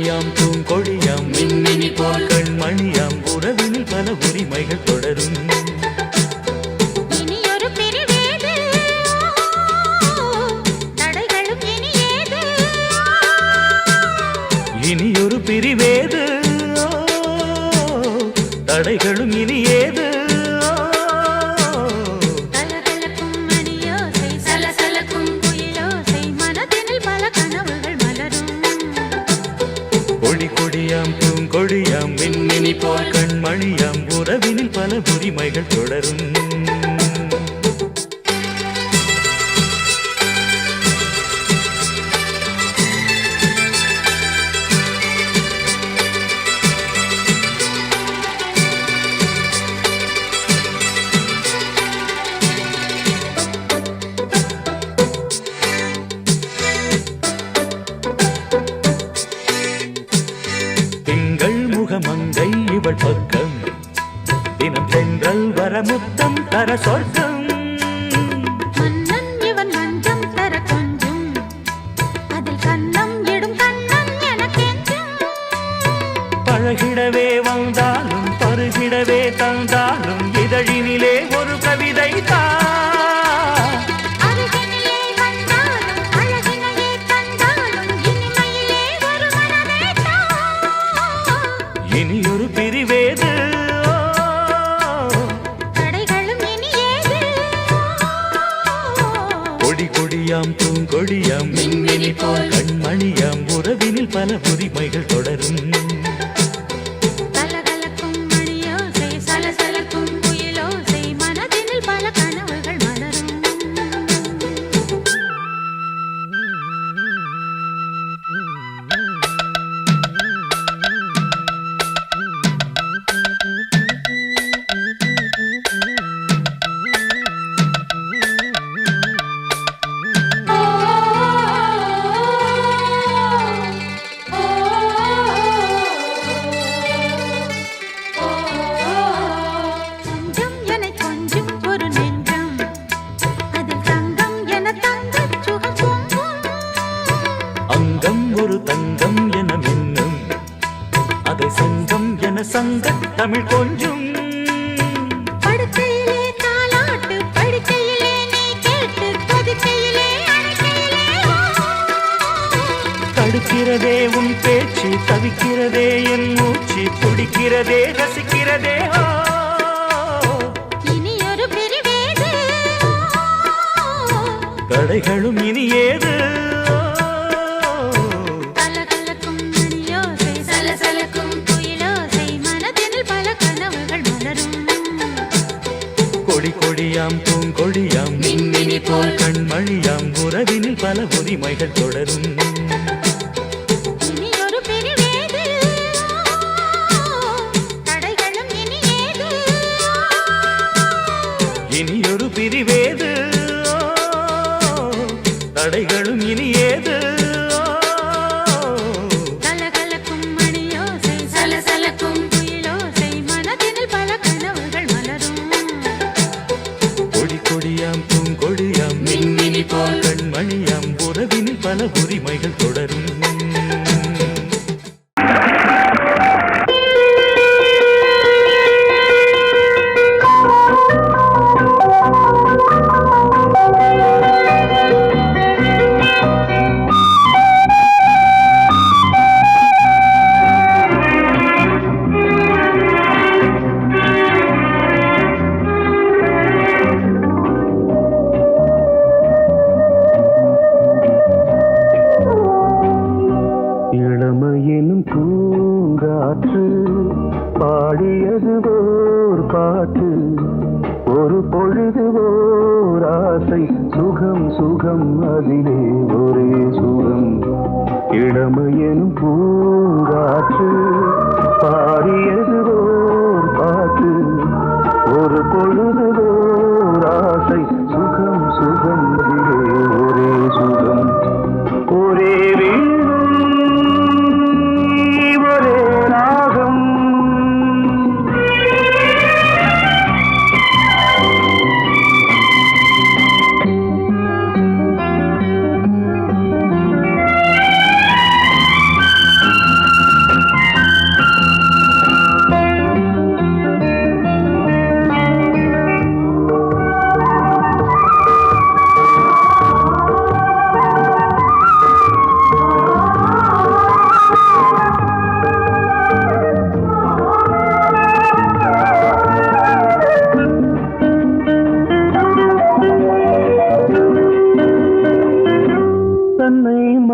கொடியாம் பூங்கொடியாம் மின்மினி போல் கண்மணியாம் உறவினில் பல உரிமைகள் தொடரும். இனியொரு பிரிவேது தடைகளும் இனியேது. இனியொரு பிரிவேது தடைகளும் இனியேது. கலகலக்கும் மணியோசை சலசலக்கும் குயிலோசை மனதினில் பல கனவுகள் மலரும். கொடி கொடியாம் பூங்கொடியாம் மின்மினி போல் கண்மணியாம் உறவினில் பல உரிமைகள் தொடரும். திங்கள் முகமங்கை இவள் பக்கம் தினம் தென்றல் வரமுத்தம் தர சொர்க்கம். மன்னன் இவன் மஞ்சம் தர கொஞ்சும் அதில் கண்ணம் இடும் கண்ணம் எனக்கெஞ்சும். பழகிடவே வந்தாலும் பருகிடவே தந்தாலும் இதழினிலே ஒரு கவிதை தான். அருகினிலே வந்தாலும் அழகினையே தந்தாலும் இனிமையிலே ஒரு மனமேதான். இனியொரு பிரிவேது தடைகளும் இனியேது. கொடி கொடியாம் பூங்கொடியாம் மின்மினி போல் கண்மணியாம் உறவினில் பல உரிமைகள் தொடரும். கலகலக்கும் மணியோசை சலசலக்கும் குயிலோசை மனதினில் பல கனவுகள் மலரும். கொஞ்சம் என கொஞ்சம் ஒரு நெஞ்சம் அதில் தங்கம் என தங்கச் சுகம் பொங்கும். அங்கம் ஒரு தங்கம் என மின்னும் அதை சங்கம் என சங்க தமிழ் கொஞ்சும். படுக்கையிலே தாலாட்டு படுக்கையிலே நீ கேட்டு கொதிக்கையிலே அணைக்கையிலே தடுக்கிறதே உன் பேச்சு தவிக்கிறதே என் மூச்சு துடிக்கிறதே ரசிக்கிறதே. இனியொரு பிரிவேது தடைகளும் இனியேது. கலகலக்கும் மணியோசை சலசலக்கும் குயிலோசை மனதினில் பல கனவுகள் மலரும். கொடி கொடியாம் பூங்கொடியாம் மின்மினி போல் கண்மணியாம் உறவினில் பல உரிமைகள் தொடரும். இனியொரு பிரிவேது தடைகளும் இனியேது. இனியொரு பிரிவேது தடைகளும் இனியேது. கலகலக்கும் மணியோசை சலசலக்கும் குயிலோசை மனதினில் பல கனவுகள் மலரும். கொடி கொடியாம் பூங்கொடியாம் மின்மினி போல் கண்மணியாம் உறவினில் பல உரிமைகள் தொடரும். இளமையினும் பூங்காற்று பாடியது ஓர் பாட்டு ஒரு பொழுது ஓர் ஆசை சுகம் சுகம் அதிலே ஒரே சுகம். இளமையினும் பூங்காற்று பாடியது ஓர் பாட்டு ஒரு பொழுது ஓர் ஆசை சுகம் சுகம் அதிலே ஒரே சுகம். ஒரே ஒரே ராகம்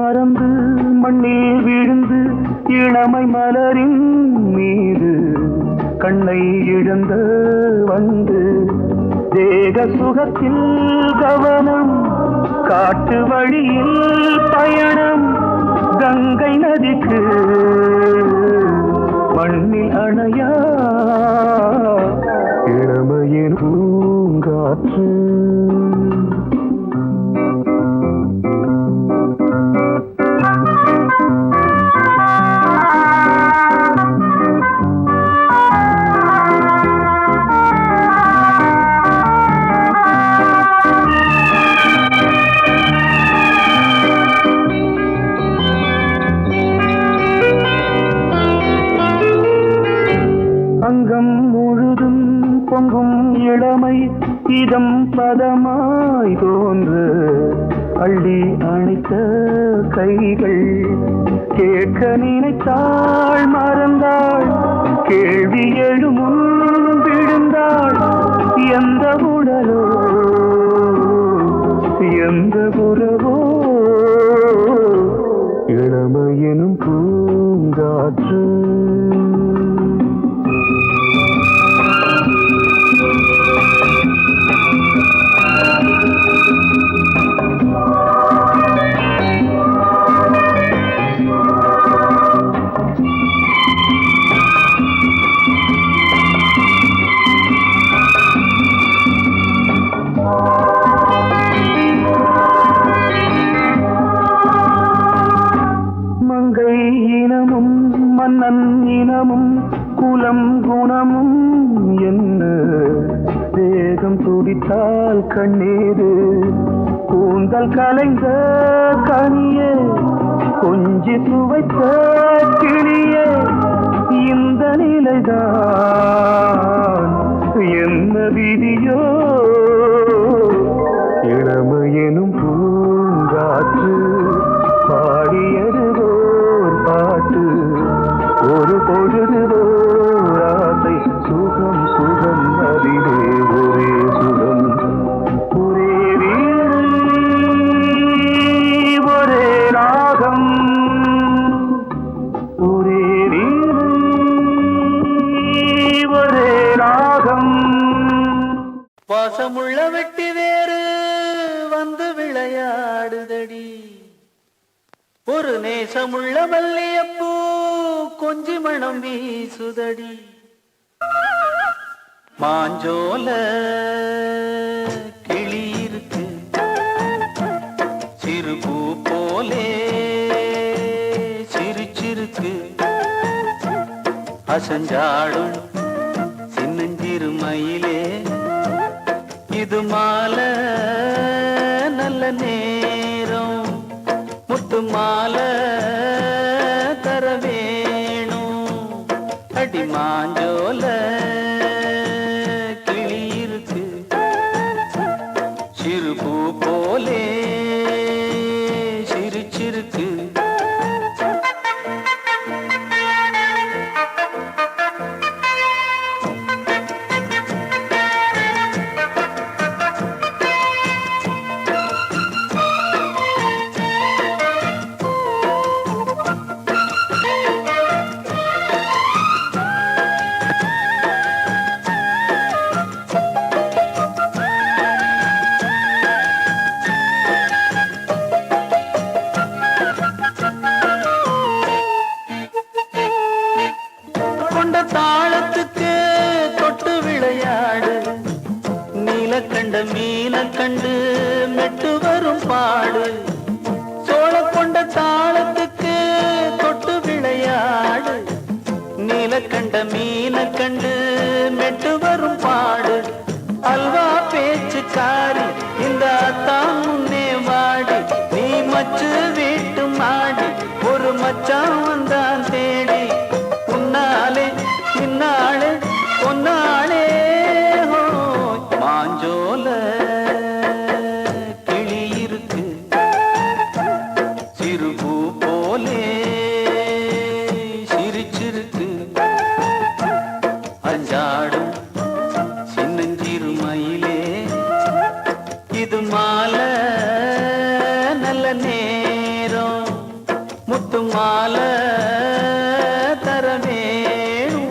மறந்து மண்ணில் விழுந்து இளமை மலரின் மீது கண்ணை இழந்த வந்து தேக சுகத்தில் கவனம் காட்டு வழியில் பயணம் கங்கை நதிக்கு மண்ணில் அணையா இளமையின் பூங்காற்று அங்கம் முழுதும் பொங்கும் இளமை இதம் பதமாய் தோன்று அள்ளி அணைத்த கைகள் கேட்க நினைத்தாள் மறந்தாள் கேள்வி எழுமுன் விழுந்தாள் எந்த உடலோ எந்த உறவோ இளமையெனும் பூங்காற்று மங்கை இனமும் மன்னன் இனமும் குலம் குணமும் என்ன வேகம் துடித்தால் கண்ணீரு கூந்தல் கலைந்த கனியே கொஞ்சி சுவைத்த கிளியே இந்த நிலைதான் என்ன விதியோ இளமையெனும் பூங்காற்று பாடியது ஓர் பாட்டு ஒரு பொழுது ஓர் ஆசை சுகம் சுகம் அதிலே ஒரே சுகம் ஒரே வீடு ஒரே ராகம் ஒரே வீடு ஒரே ராகம் வாசமுள்ள வெட்டி வேறு வந்து விளையாடுதடி ஒரு நேசமுள்ள மல்லியப்பூ கொஞ்சி மணம் வீசுதடி மாஞ்சோல கிளி இருக்கு சிறு பூ போலே சிரிச்சிருக்கு அசஞ்சாடும் சின்னஞ்சிறு மயிலே இது மாலை நல்ல நேரம் முத்து மாலை தர வேணும் அடி மாஞ்சோல கிளி இருக்கு சிறு பூ போலே சிரிச்சிருக்கு கொண்ட தாளத்துக்கு தொட்டு விளையாடு நீலக்கண்ட மீன கண்டு மெட்டு வரும் பாடு சோழ கொண்ட தாளத்துக்கு தொட்டு விளையாடு நீலக்கண்ட மீன கண்டு மெட்டு வரும் பாடு அல்வா பேச்சுக்காரி இந்த தான் முன்னே வாடி நீ மச்சு வீட்டு மாடி ஒரு மச்சான் வந்தான் தேடி உன்னாலே இன்னாலே பொன்னாலே மாஞ்சோல கிளி இருக்கு சிறு பூ போலே சிரிச்சிருக்கு அஞ்சாடும் சின்னஞ்சிறு மயிலே இது மாலை நல்ல நேரம் முத்து மாலை தர வேணும்.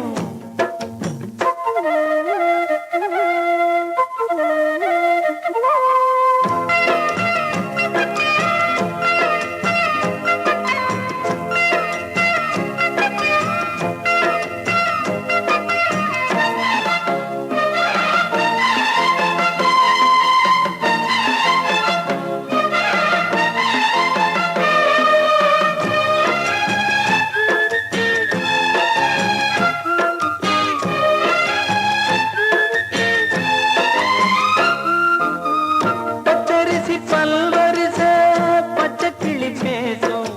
பச்சரிசி பல்வரிச பச்சை கிளி பேசும்,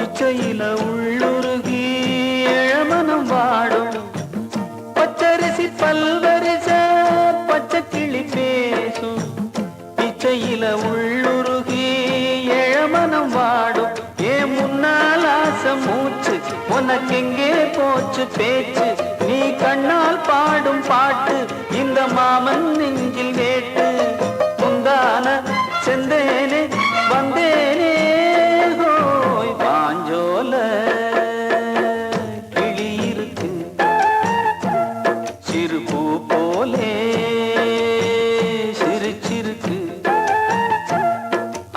இச்சையில உள்ளுருகி இளமனம் வாடும். பச்சரிசி பல்வரிச பச்சை கிளி பேசும், இச்சையில உள்ளுருகி இளமனம் வாடும். ஏன் முன்னால் ஆசை மூச்சு உனக்கெங்கே போச்சு பேச்சு, நீ கண்ணால் பாடும் பாட்டு இந்த மாமன் நெஞ்சில் வேட்டு. முந்தான செந்தேனே வந்தேனே ஹோய் பாஞ்சோல கிளி இருக்கு, சிறு பூ போலே சிரிச்சிருக்கு.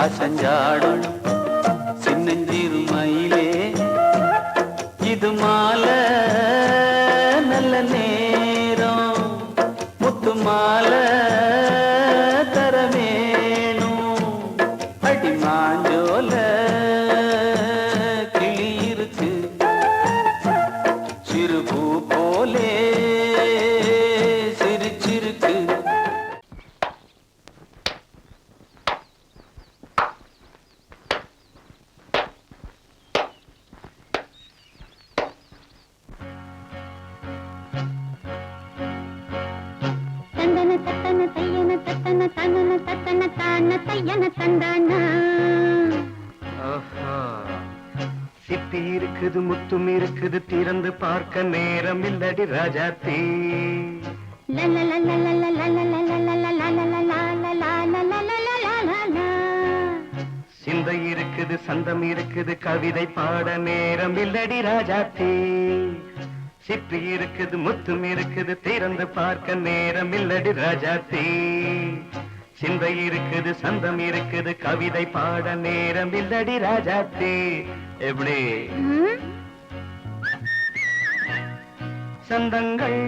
அசஞ்சாடும் சின்னஞ்சிறு மயிலே, இது மாலை நல்ல நேரம், முத்து மாலை தர வேணும். அடி மாஞ்சோல கிளி இருக்கு, சிறு பூ போலே சிரிச்சிருக்கு. தந்தன தத்தன தையன தத்தன தனன தத்தன தான தையன தந்தானா. ஆஹா, சிப்பி இருக்குது முத்தும் இருக்குது, திறந்து பார்க்க நேரம் இல்லடி ராஜாத்தி. சிந்தை இருக்குது சந்தம் இருக்குது, கவிதை பாட நேரம் இல்லடி ராஜாத்தி. சிப்பி இருக்குது முத்தும் இருக்குது, திறந்து பார்க்க நேரம் இல்லடி ராஜாத்தி. சிந்தை இருக்குது சந்தம் இருக்குது, கவிதை பாட நேரம் இல்லடி ராஜாத்தி. எப்படி சந்தங்கள்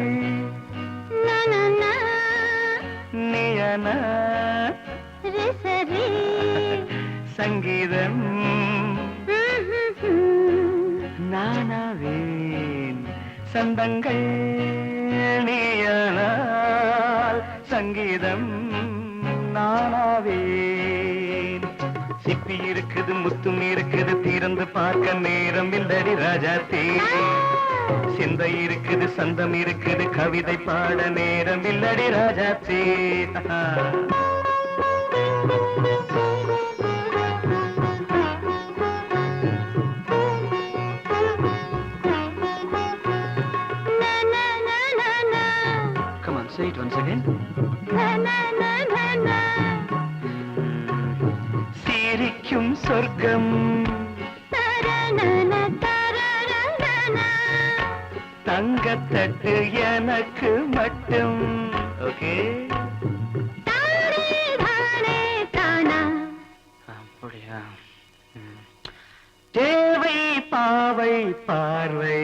நீயன சங்கீதம் நானாவேன். சந்தங்கள் நீயானால் சங்கீதம் நானாவேன். சிப்பி இருக்குது முத்தும் இருக்குது, திறந்து பார்க்க நேரம் இல்லடி ராஜாத்தே. சிந்தை இருக்குது சந்தம் இருக்குது, கவிதை பாட நேரம் இல்லடி ராஜாத்தே. Come on, say it once again. சிரிக்கும் சொர்க்கம் தங்கத்தட்டு எனக்கு மட்டும். ஓகே, அப்படியா? தேவை பாவை பார்வை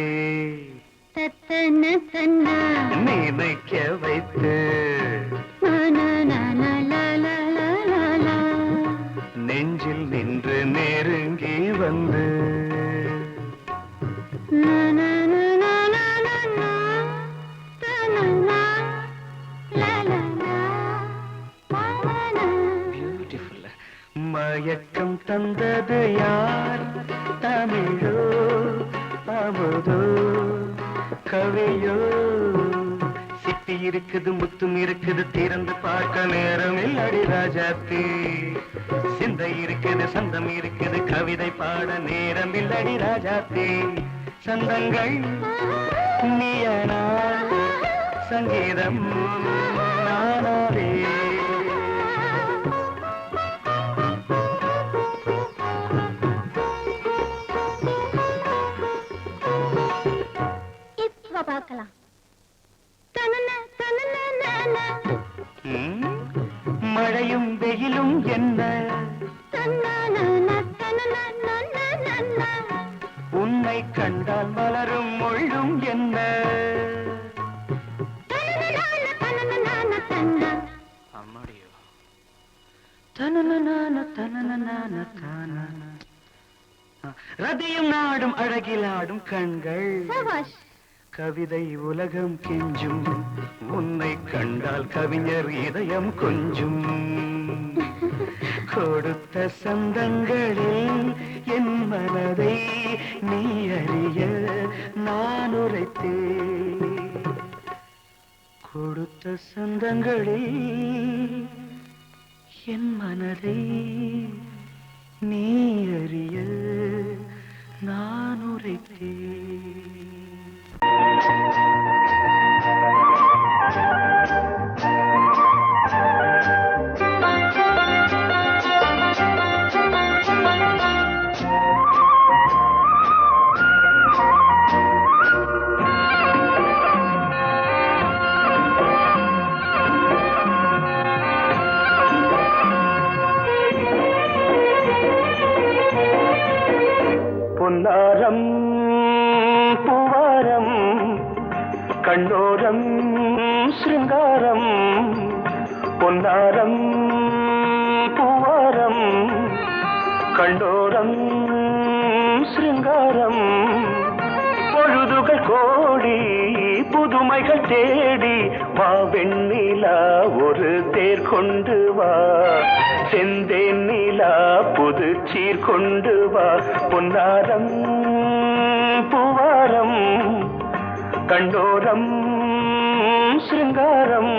நினைக்க வைத்து நெஞ்சில் நின்று நெருங்கி வந்து பியூட்டிஃபுல். மயக்கம் தந்தது யார்? தமிழோ அமுதோ கவியோ? சிப்பி இருக்குது முத்தும் இருக்குது, திறந்து பார்க்க நேரம் இல்லடி ராஜாத்தி. சிந்தை இருக்குது சந்தம் இருக்குது, கவிதை பாட நேரம் இல்லடி ராஜாத்தி. சந்தங்கள் நீயனா சங்கீதம் நானாவே. உன்னை கண்டால் மலரும் முள்ளும் என்ன அம்மாடியோ ரதியும் நாடும் அழகிலாடும் கண்கள் கவிதை உலகம் கெஞ்சும் உன்னை கண்டால் கவிஞர் இதயம் கொஞ்சும் கொடுத்த சந்தங்களில் என் மனதை நீ அறிய நான் உரைத்தேன் கொடுத்த சந்தங்களில் என் மனதை நீ அறிய நான் உரைத்தேன் பொன்னாரம் பூவாரம் கண்ணோரம் சிருங்காரம் பொன்னாரம் பூவாரம் கண்ணோரம் சிருங்காரம் பொழுதுகள் கோடி புதுமைகள் தேடி வா வெண்ணிலா ஒரு தேர் கொண்டு வா செந்தேன் நிலா புது சீர் கொண்டு வா பொன்னாரம் பூவாரம் கண்டோரம் சிருங்காரம்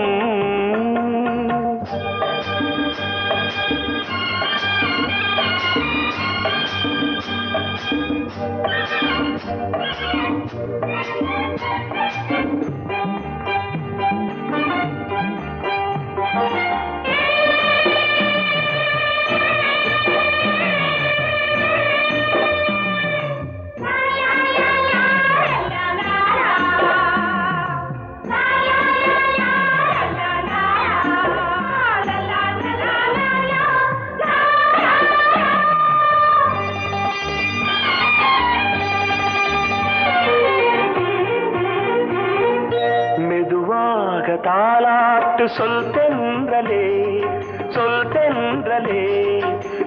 தாலாட்டு சொல் தென்றலே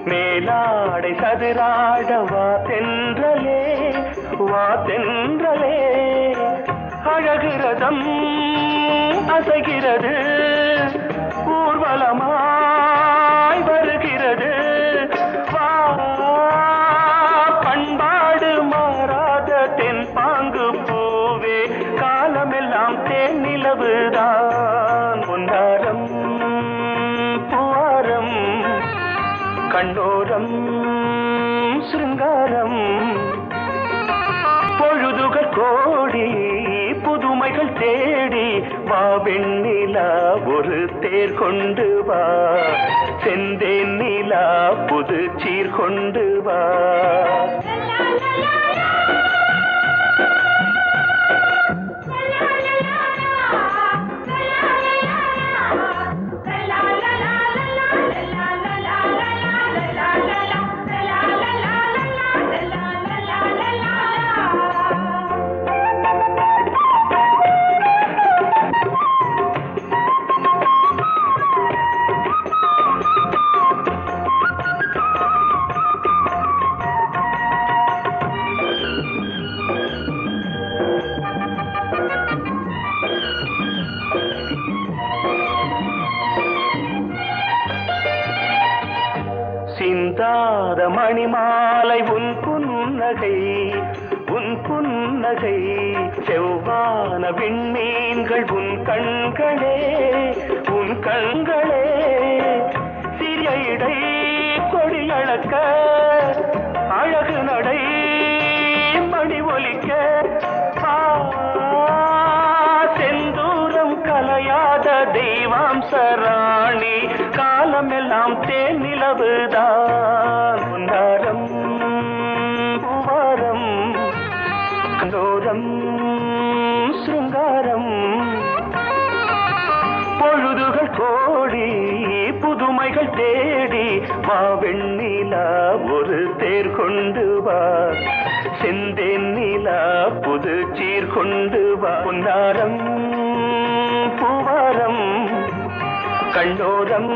மேலாடை சதுராட வா தென்றலே அழகிறதம் அசைகிறது ஊர்வலமாய் வருகிறது வா பண்பாடு மாறாத தென் பாங்கு பூவே காலமெல்லாம் தேன் நிலவுதான் பொன்னாரம் பூவாரம் கண்ணோரம் சிருங்காரம் பொழுதுகள் கோடி புதுமைகள் தேடி வா வெண்ணிலா ஒரு தேர் கொண்டு வா செந்தேன் நிலா புது சீர் கொண்டு வா சிந்தாத மணிமாலை உன் புன்னகை செவ்வான விண்மீன்கள் உன் கண்களே சிறிய இடை கொடியளக்க அழகு நடை மணி ஒலிக்க செந்தூரம் கலையாத தெய்வாம்சராணி காலமெல்லாம் தேன் நிலவுதான் பொன்னாரம் பூவாரம் கண்டோரம் சிருங்காரம் பொழுதுகள் கோடி புதுமைகள் தேடி வா வெண்ணிலா ஒரு தேர் கொண்டு வா செந்தேன் நிலா புது சீர் கொண்டு வா பொன்னாரம் பூவாரம் கண்ணோரம்